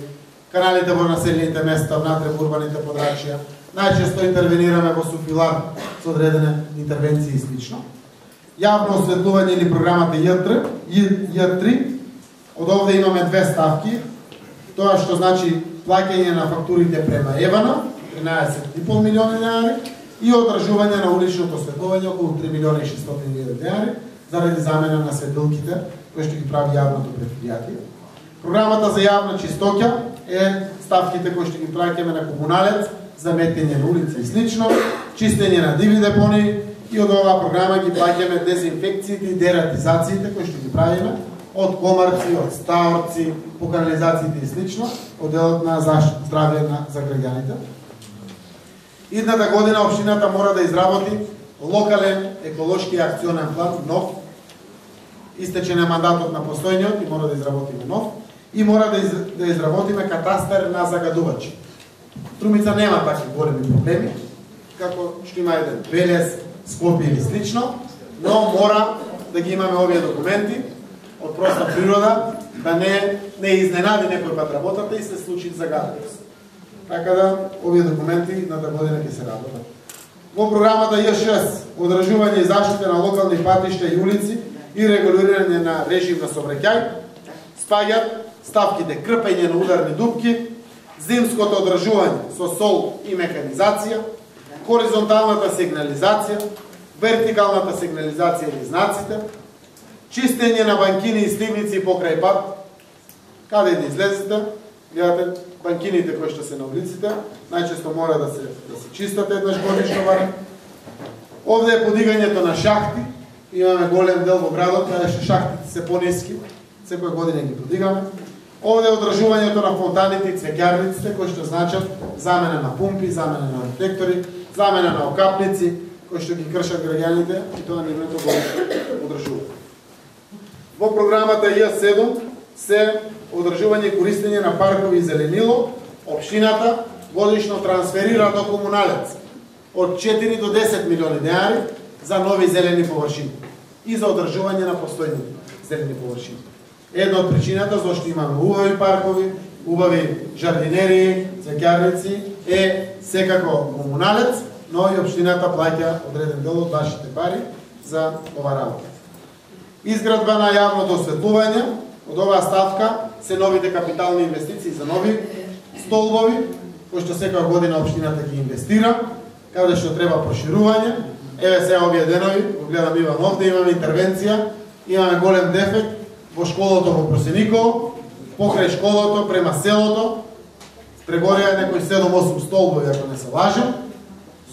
каналите во населените места, внатре во урбаните подрачја. Најчесто интервенираме во суфилар со одредени интервенции и слично. Јавно осветлување или програмата Ј3. Од овде имаме две ставки. Тоа што значи плаќање на фактурите према Евана, 13,5 милиони денари, и одржување на уличното осветлување околу 3.600.000 денари заради замена на светилките кои што ги прави јавното претпријатие. Програмата за јавна чистоќа е ставките кои што ги плаќаме на комуналец за метење на улици и слично, чистење на диви депонии и од оваа програма ги плаќаме дезинфекциите и дератизациите кои што ги правиме од комарци, од стаорци, по канализациите и слично, од делот на здравје за граѓаните. Идната година општината мора да изработи локален еколошки акционен план, нов. Истече на мандатот на постојниот и мора да изработиме нов. И мора да изработиме катастар на загадувачи. Струмица нема такви големи проблеми, како што има еден Велес, Скопје или слично, но мора да ги имаме овие документи од проста природа, да не изненади некој пат работата и се случи загадување. Така да, овие документи едната година ќе се работат. Во програмата Ј6, одржување и заштита на локални патишта и улици и регулирање на режим на сообраќај, спаѓаат ставките крпење на ударни дупки, зимското одржување со сол и механизација, хоризонталната сигнализација, вертикалната сигнализација или знаците, чистење на банкини и сливници покрај пат, каде да излезете, гледате банкините кои што се на улиците, најчесто мора да се чистат еднаш годишно барем. Овде е подигањето на шахти, имаме голем дел во градот, каде што шахтите се пониски, секоја година ги подигаме. Овде е одржувањето на фонтаните и цвеќарниците, кои што значат замена на пумпи, замена на рефлектори, замена на окапници, кои што ги кршат граѓаните и тоа нивното го одржува. Во програмата Ј7 се одржување и користење на паркови и зеленило, општината годишно трансферира до комуналец од 4 до 10 милиони денари за нови зелени површини и за одржување на постојни зелени површини. Една од причината зашто имаме убави паркови, убави жардинери, цвеќарници е секако комуналец, но и општината плаќа одреден дел од вашите пари за ова работа. Изградба на јавното осветлување, од оваа ставка се новите капитални инвестиции за нови столбови, кои што секоја година општината ги инвестира, каде што треба проширување. Еве сега овие денови, го гледам Иван овде, имаме интервенција, имаме голем дефект во школото во Просениково, покрај школото, према селото, прегореа некои 7-8 столбови, ако не се лажам.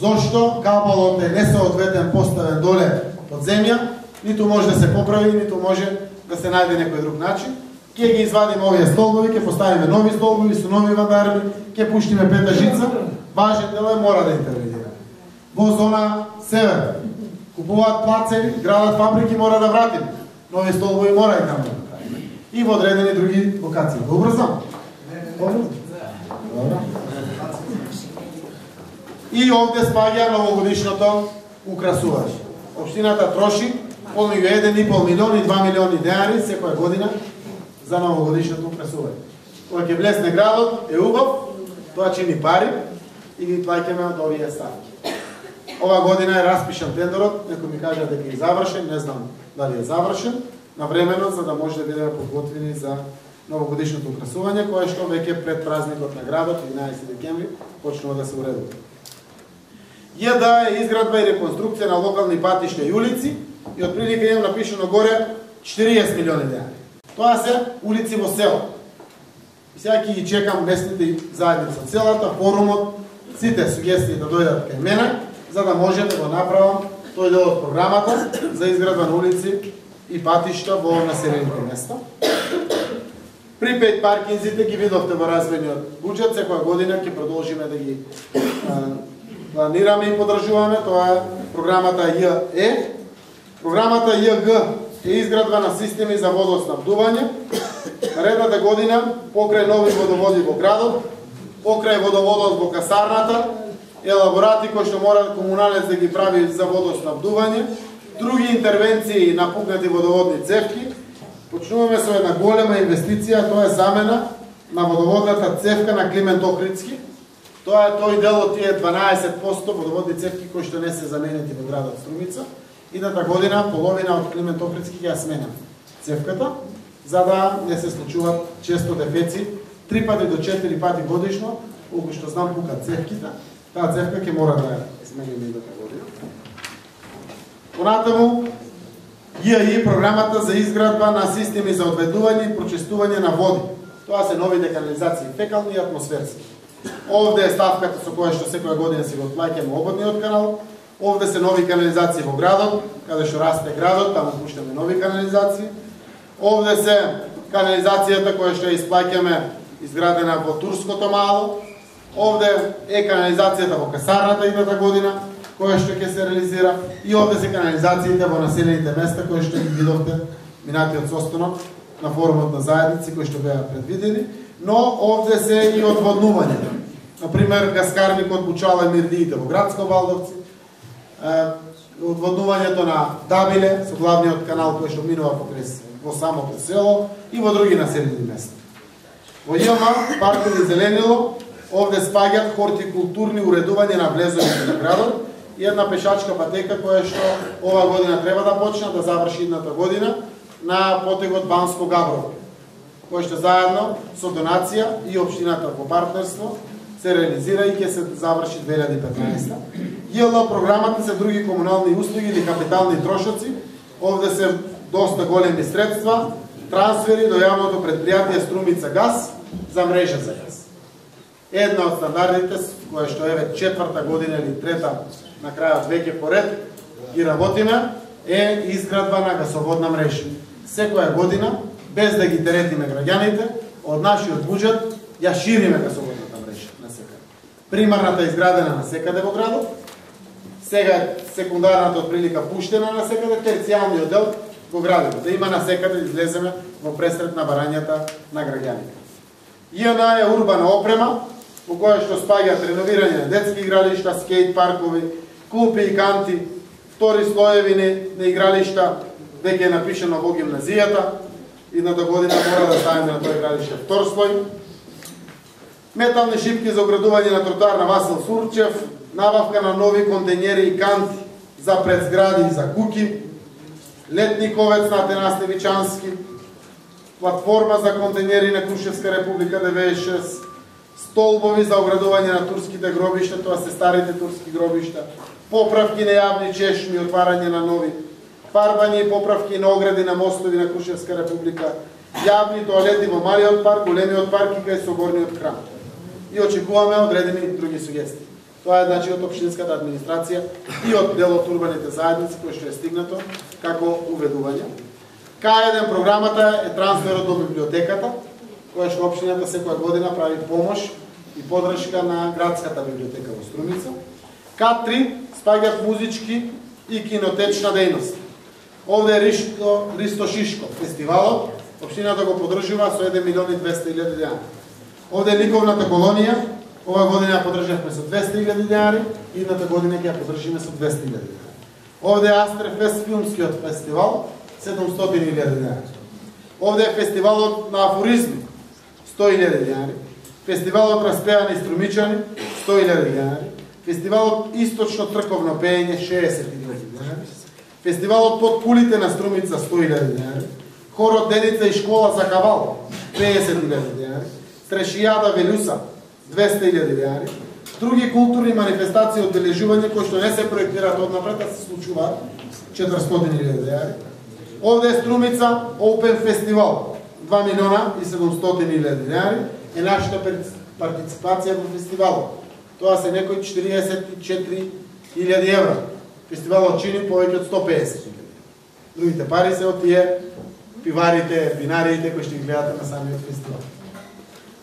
Зошто кабелот е несоодветен поставен доле од земја, ниту може да се поправи, ниту може да се најде некој друг начин. Ќе ги извадиме овие столбови, ќе поставиме нови столбови со нови вандарми, ќе пуштиме пета жица, важен дел е мора да интервенира. Во зона север купуваат плацеви, градат фабрики, мора да вратиме. Нови столбови мора и таму да правиме. И во одредени други локации. Добро знам? Добро. И овде спаѓа новогодишното украсување. Општината троши помеѓу 1,5 милион и 2 милиони денари секоја година за новогодишното украсување. Кога ќе влезне градот е убав, тоа чини пари и ги плаќаме од овие ставки. Ова година е распишан тендерот, некој ми кажа дека е завршен, не знам дали е завршен, навремено за да може да бидеме подготвени за новогодишното украсување, кое што веќе пред празникот на градот 11 декември почнува да се уредува. Ј е изградба и реконструкција на локални патишта и улици и отприлика имам напишано горе 40 милиони денари. Тоа се улици во село. И сега ќе ги чекам местните заедници од селата, форумот, сите сугестии да дојдат кај мене, за да може да го направам тој дел од програмата за изградба на улици и патишта во населените места. Припејд паркинзите ги видовте во развојниот буџет, секоја година ќе продолжиме да ги планираме и подржуваме, тоа е програмата Ј. Програмата ЈГ е изградба на системи за водоснабдување. Наредната година, покрај нови водоводи во градот, покрај водоводот во касарната, елаборати кои што мора комуналец да ги прави за водоснабдување, други интервенции на пукнати водоводни цевки, почнуваме со една голема инвестиција, тоа е замена на водоводната цевка на Климент Охридски. Тоа е тој дел од тие 12% водоводни цевки кои што не се заменети во градот Струмица. Идната година половина од Климент Охридски ќе ја сменам цевката, за да не се случуваат често дефеци, 3 пати до 4 пати годишно, колку што знам пукат цевките. Таа цевка ќе мора да ја смениме идната година. Понатаму, ЈИ програмата за изградба на системи за одведување и прочистување на води. Тоа се новите канализации, фекални и атмосферски. Овде е ставката со која што секоја година си го плаќаме ободниот канал. Овде се нови канализации во градот, каде што расте градот, таму пуштаме нови канализации. Овде се канализацијата која што ја исплаќаме изградена во Турското мало. Овде е канализацијата во касарната идната година, која што ќе се реализира, и овде се канализациите во населените места кои што ги видовте минатиот состанок на форумот на заедници кои што беа предвидени, но овде се и одводнувањето. Например, гаскарникот Бучала и Мирдиите во Градско Валдовци, одводнувањето на Дабиле со главниот канал кој што минува во самото село и во други населени места. Во ЈМ паркови зеленило, овде спаѓаат хортикултурни уредувања на влезовите на градот и една пешачка патека која што ова година треба да почне да заврши идната година на потегот Банско Габрово, кој што заедно со донација и општината во партнерство се реализира и ќе се заврши 2015. ЈЛ програмата се други комунални услуги или капитални трошоци. Овде се доста големи средства, трансфери до јавното предпријатие Струмица газ за мрежа за газ. Една од стандардите, која што еве 4-та година или 3-та на крајот веќе поред ги работиме, е изградба на гасоводна мрежа. Секоја година, без да ги теретиме граѓаните, од нашиот буџет ја шириме гасоводната мрежа на секаде. Примарната е изградена на секаде во градот, Сега секундарната отприлика пуштена на секаде, терцијалниот дел го градиме, да има на секаде да излеземе во пресред на барањата на граѓаните. ИНА е урбана опрема, во која што спаѓаат реновирање на детски игралишта, скейт паркови, клупи и канти, втори слоеви на игралишта, веќе е напишано во гимназијата, идната година мора да ставиме на тој игралиште втор слој. Метални шипки за оградување на тротоар на Васил Сурчев, набавка на нови контењери и канти за предзгради и за куќи, летниковец на Атанас Невичански, платформа за контењери на Крушевска република 96, столбови за оградување на турските гробишта, тоа се старите турски гробишта, поправки на јавни чешми, отварање на нови, фарбање и поправки на огради на мостови на Крушевска република, јавни тоалети во малиот парк, големиот парк и кај соборниот храм. И очекуваме одредени други сугестии. Тоа е значи од општинската администрација и од дел од урбаните заедници кој што е стигнато како уведување. К1 програмата е трансферот до библиотеката, која што општината секоја година прави помош и поддршка на градската библиотека во Струмица. К3 спаѓаат музички и кинотечна дејност. Овде е Ристо Шишко фестивалот, општината го поддржува со 1.200.000 денари. Овде е ликовната колонија, ова година ја поддржавме со 200.000 денари, идната година ќе ја поддржиме со 200.000 денари. Овде е Астрефест филмскиот фестивал, 700.000 денари. Овде е фестивалот на афоризми, 100.000 денари. Фестивалот Распеани струмичани, 100.000 денари. Фестивалот Источно црковно пеење, 60.000 денари. Фестивалот Под кулите на Струмица, 100.000 денари. Хорот Деница и школа за кавал, 50.000 денари. Трешијада Велюса, 200.000 денари. Други културни манифестации од одбележување кои што не се проектираат однапред, а се случуваат, 400.000 денари. Овде е Струмица Open Фестивал, 2.700.000 денари е нашата партиципација во фестивалот. Тоа се некои 44.000 евра. Фестивалот чини повеќе од 150.000. Другите пари се од тие пиварите, винариите кои што ги гледате на самиот фестивал.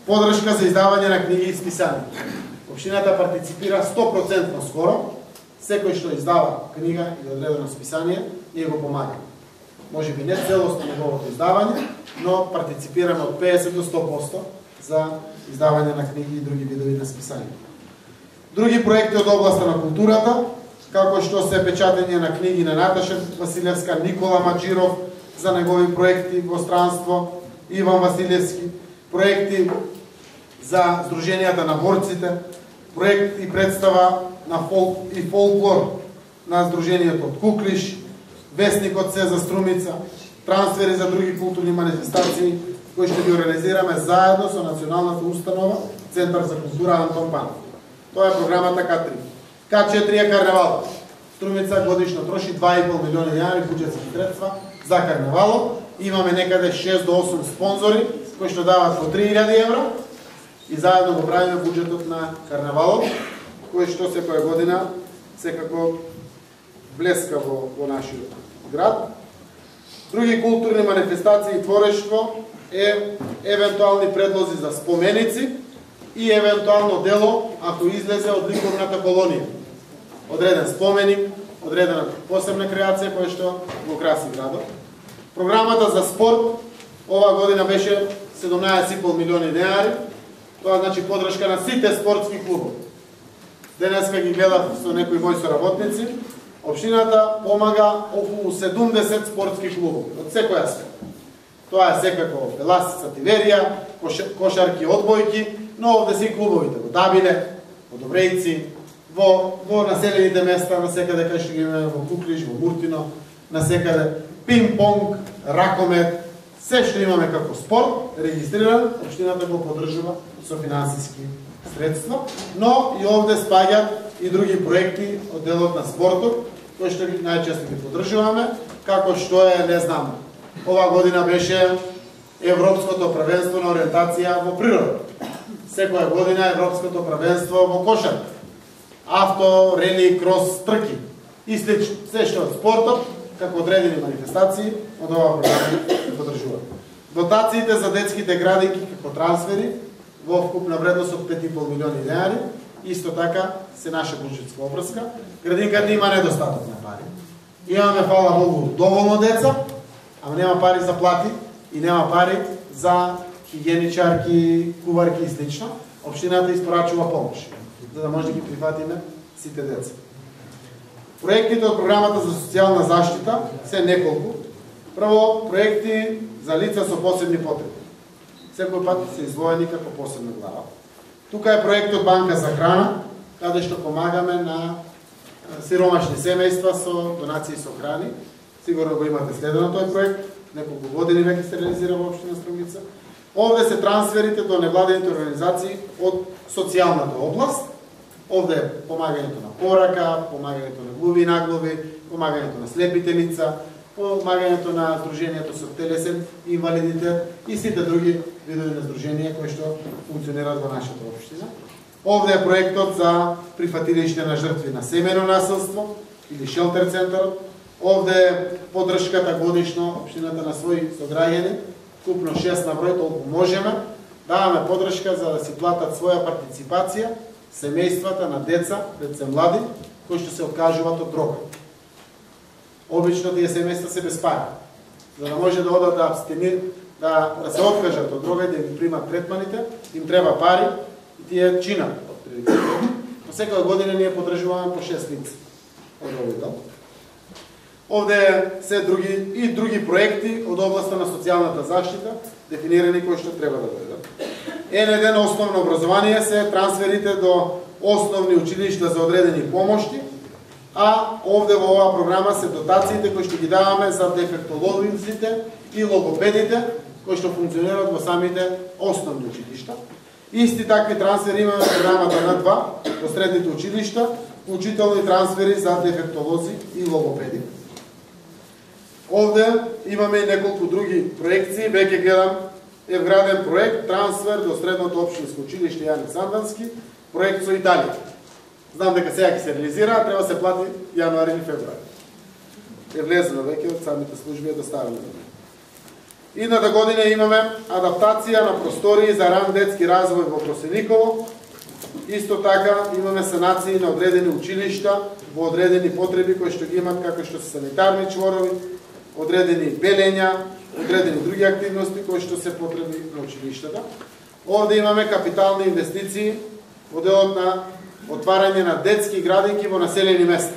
Поддршка за издавање на книги и списани. Општината партиципира 100% скоро. Секој што издава книга или одредено списание, ние го помагаме. Може би не целосно неговото издавање, но партиципираме од 50 до 100% за издавање на книги и други видови на списања. Други проекти од областа на културата, како што се печатење на книги на Наташа Василевска, Никола Маджиров за негови проекти во странство, Иван Василевски, проекти за Сдруженијата на борците, проект и представа на фолклор на Сдруженијето од Куклиш, Вестникот се за Струмица, трансфери за други културни манифестации кои што ги реализираме заедно со Националната установа Центар за култура Антон Панов. Тоа е програмата К3. К4 е карнавалот. Струмица годишно троши 2,5 милиони денари буџетски средства за карнавалот. Имаме некаде 6 до 8 спонзори кои што даваат по 3.000 евра и заедно го правиме буџетот на карнавалот, кој што секоја година секако блеска во нашиот град. Други културни манифестации и творештво е евентуални предлози за споменици и евентуално дело ако излезе од ликовната колонија. Одреден споменик, одредена посебна креација која што го краси градот. Програмата за спорт ова година беше 17,5 милиони денари. Тоа значи поддршка на сите спортски клубови. Денеска ги гледав со некои мои соработници. Општината помага околу 70 спортски клубови од секоја сфера. Тоа е секако Беласица, Тиверија, кошарки, одбојки, но овде си клубовите во Дабиле, во Добрејци, во населените места, на секаде кај што ги имаме во Куклиш, во Муртино, на секаде пинг-понг, ракомет, се што имаме како спорт регистриран, општината го поддржува со финансиски средства, но и овде спаѓаат и други проекти од делот на спортот, кои што најчесто ги поддржуваме, како што е, не знам, ова година беше Европското првенство на ориентација во природа. Секоја година Европското првенство во кошарка. Авто, рели, крос, трки. И слично, се што од спортот, како одредени манифестации, од ова програма ги поддржуваме. Дотациите за детските градинки како трансфери во вкупна вредност од 5,5 милиони денари исто така се наша буџетска обврска. Градинката има недостаток на пари. Имаме, фала Богу, доволно деца, ама нема пари за плати и нема пари за хигиеничарки, куварки и слично. Општината испорачува помош, за да може да ги прифатиме сите деца. Проектите од програмата за социјална заштита се неколку. Прво, проекти за лица со посебни потреби. Секој пат се издвоени како посебна глава. Тука е проектот Банка за храна, каде што помагаме на сиромашни семејства со донации со храни. Сигурно го имате следено тој проект, неколку години веќе се реализира во општина Струмица. Овде се трансферите до невладените организации од социјалната област. Овде е помагањето на порака, помагањето на глуви и наглуви, помагањето на слепите лица, помагањето на Сдруженијето со телесен инвалидитет и сите други видови на здруженија кои што функционираат во нашата општина. Овде е проектот за прифатилиште на жртви на семејно насилство или шелтер центарот. Овде е поддршката годишно општината на своји сограѓани, купно 6 на број, толку можеме. Даваме поддршка за да си платат своја партиципација семејствата на деца млади, кои што се откажуваат од дрога. Обично тие семејства се без пари. За да може да одат да се откажат од дрога и да ги примат третманите, им треба пари и тие чинат. По секоја година ние поддржуваме по 6 лица од овој дел. Овде се други проекти од областа на социјалната заштита, дефинирани кои што треба да дојдат. Еден основно образование се трансферите до основни училишта за одредени помошти, а овде во оваа програма се дотациите кои што ги даваме за дефектолозите и логопедите кои што функционираат во самите основни училишта. Исти такви трансфери имаме во програмата на 2 во средните училишта, вклучително и трансфери за дефектолози и логопеди. Овде имаме и неколку други проекции, веќе гледам е вграден проект трансфер до средното општинско училиште Јане Сандански, проект со Италија. Знам дека сега ќе се реализира, треба се плати јануари или февруари. Е влезено веќе од самите служби е доставено. Идната година имаме адаптација на простории за ран детски развој во Просениково. Исто така имаме санации на одредени училишта во одредени потреби кои што ги имат, како што се санитарни чворови, одредени белења, одредени други активности кои што се потреби на училиштата. Овде имаме капитални инвестиции во делот на отварање на детски градинки во населени места.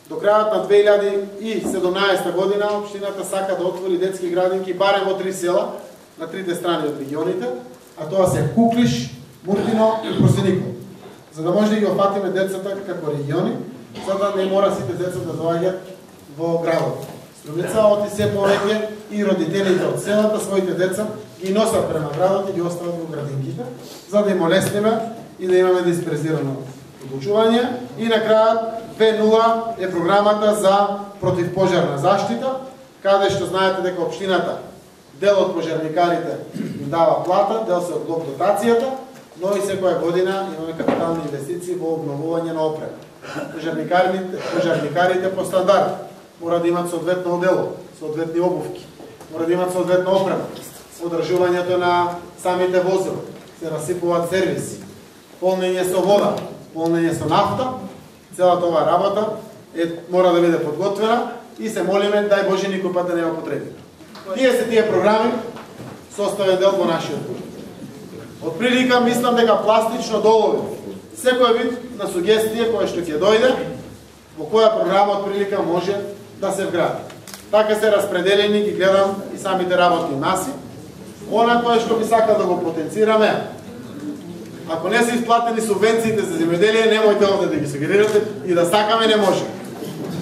До крајот на 2017 година општината сака да отвори детски градинки барем во 3 села на трите страни од регионите, а тоа се Куклиш, Муртино и Просениково. За да може да ги опфатиме децата како региони, за да не мора сите деца да доаѓаат во градот. Струмица оти се повеќе и родителите од селата своите деца ги носат према градот и ги остават во градинките, за да им олесниме и да имаме диспрезирано обучување. И на крајот 2.0 е програмата за противпожарна заштита, каде што знаете дека општината дел од пожарникарите им дава плата, дел се од блок дотацијата, но и секоја година имаме капитални инвестиции во обновување на опрема. Пожарникарите по стандард мора да имат соодветно одело, соодветни обувки, мора да имат соодветна опрема, одржувањето на самите возила, се расипуваат сервиси, полнење со вода, полнење со нафта, целата оваа работа мора да биде подготвена и се молиме дај Боже никој пат да нема потреби. Тие се тие програми составен дел во нашиот буџет. Од прилика мислам дека пластично долови секој вид на сугестија која што ќе дојде, во која програма од прилика може да се вгради. Така се распределени, ги гледам и самите работни маси. Она кое што би сакал да го потенцираме, ако не се исплатени субвенциите за земјоделие, немојте овде да ги сугерирате и да сакаме не може.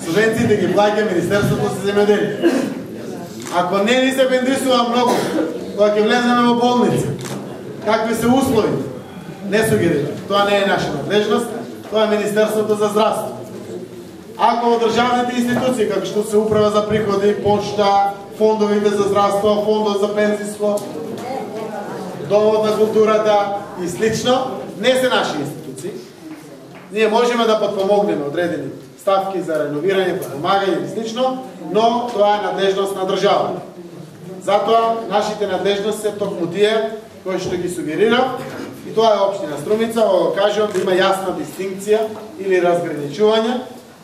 Субвенциите ги плаќа Министерството за земјоделие. Ако не ни се бендрисува многу, кога ќе влеземе во болница, какви се услови, не сугерирате. Тоа не е наша надлежност, тоа е Министерството за здравство. Ако во државните институции, како што се управа за приходи, почта, фондовите за здравство, фондот за пензиско, домот на културата и слично, не се наши институции, ние можеме да подпомогнеме одредени ставки за реновирање, подпомагање и слично, но тоа е надлежност на државата. Затоа нашите надлежности се токму тие кои што ги сугерира И тоа е општина Струмица, кажувам да има јасна дистинкција или разграничување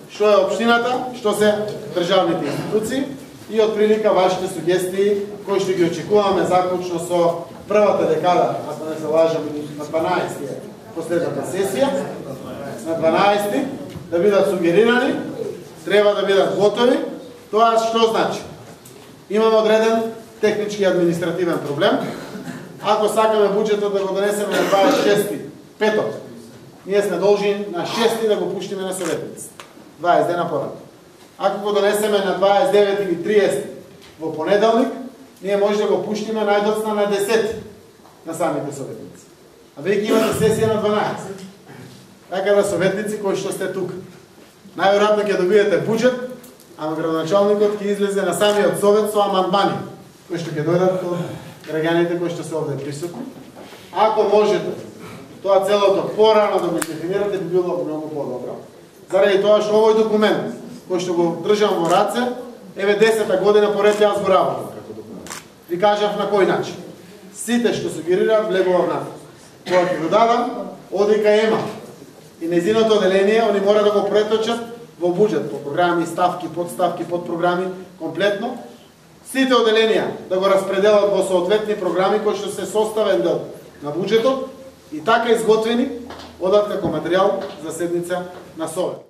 што е општината, што се државните институции и отприлика вашите сугестии кои што ги очекуваме заклучно со првата декада, ако не се лажам, на 12 последната сесија, на 12 да бидат сугерирани, треба да бидат готови. Тоа што значи? Имаме одреден технички и административен проблем. Ако сакаме буџетот да го донесеме на 26 петок, ние сме должни на 6 да го пуштиме на советниците. 20 дена порано. Ако го донесеме на 29 или 30 во понеделник, ние може да го пуштиме најдоцна на 10 на самите советници. А веќе имате сесија на 12. Така да советници кои што сте тука, најверојатно ќе добиете буџет, ама градоначалникот ќе излезе на самиот совет со амандмани, кои што ќе дојдат од граѓаните кои што се овде присутни. Ако можете тоа целото порано да го дефинирате, би било многу подобро. Заради тоа што овој документ, кој што го држам во раце, еве 10-та година поред јас го работам како документ. Ви кажав на кој начин. Сите што сугерираат влегував на кога ќе го дадам, оди кај ЕМА. И незиното оделение, они мора да го преточат во буџет, по програми, ставки, подставки, подпрограми, комплетно. Сите оделенија да го распределат во соодветни програми кои што се составен дел на буџетот и така изготвени одат како материјал за седница на совет.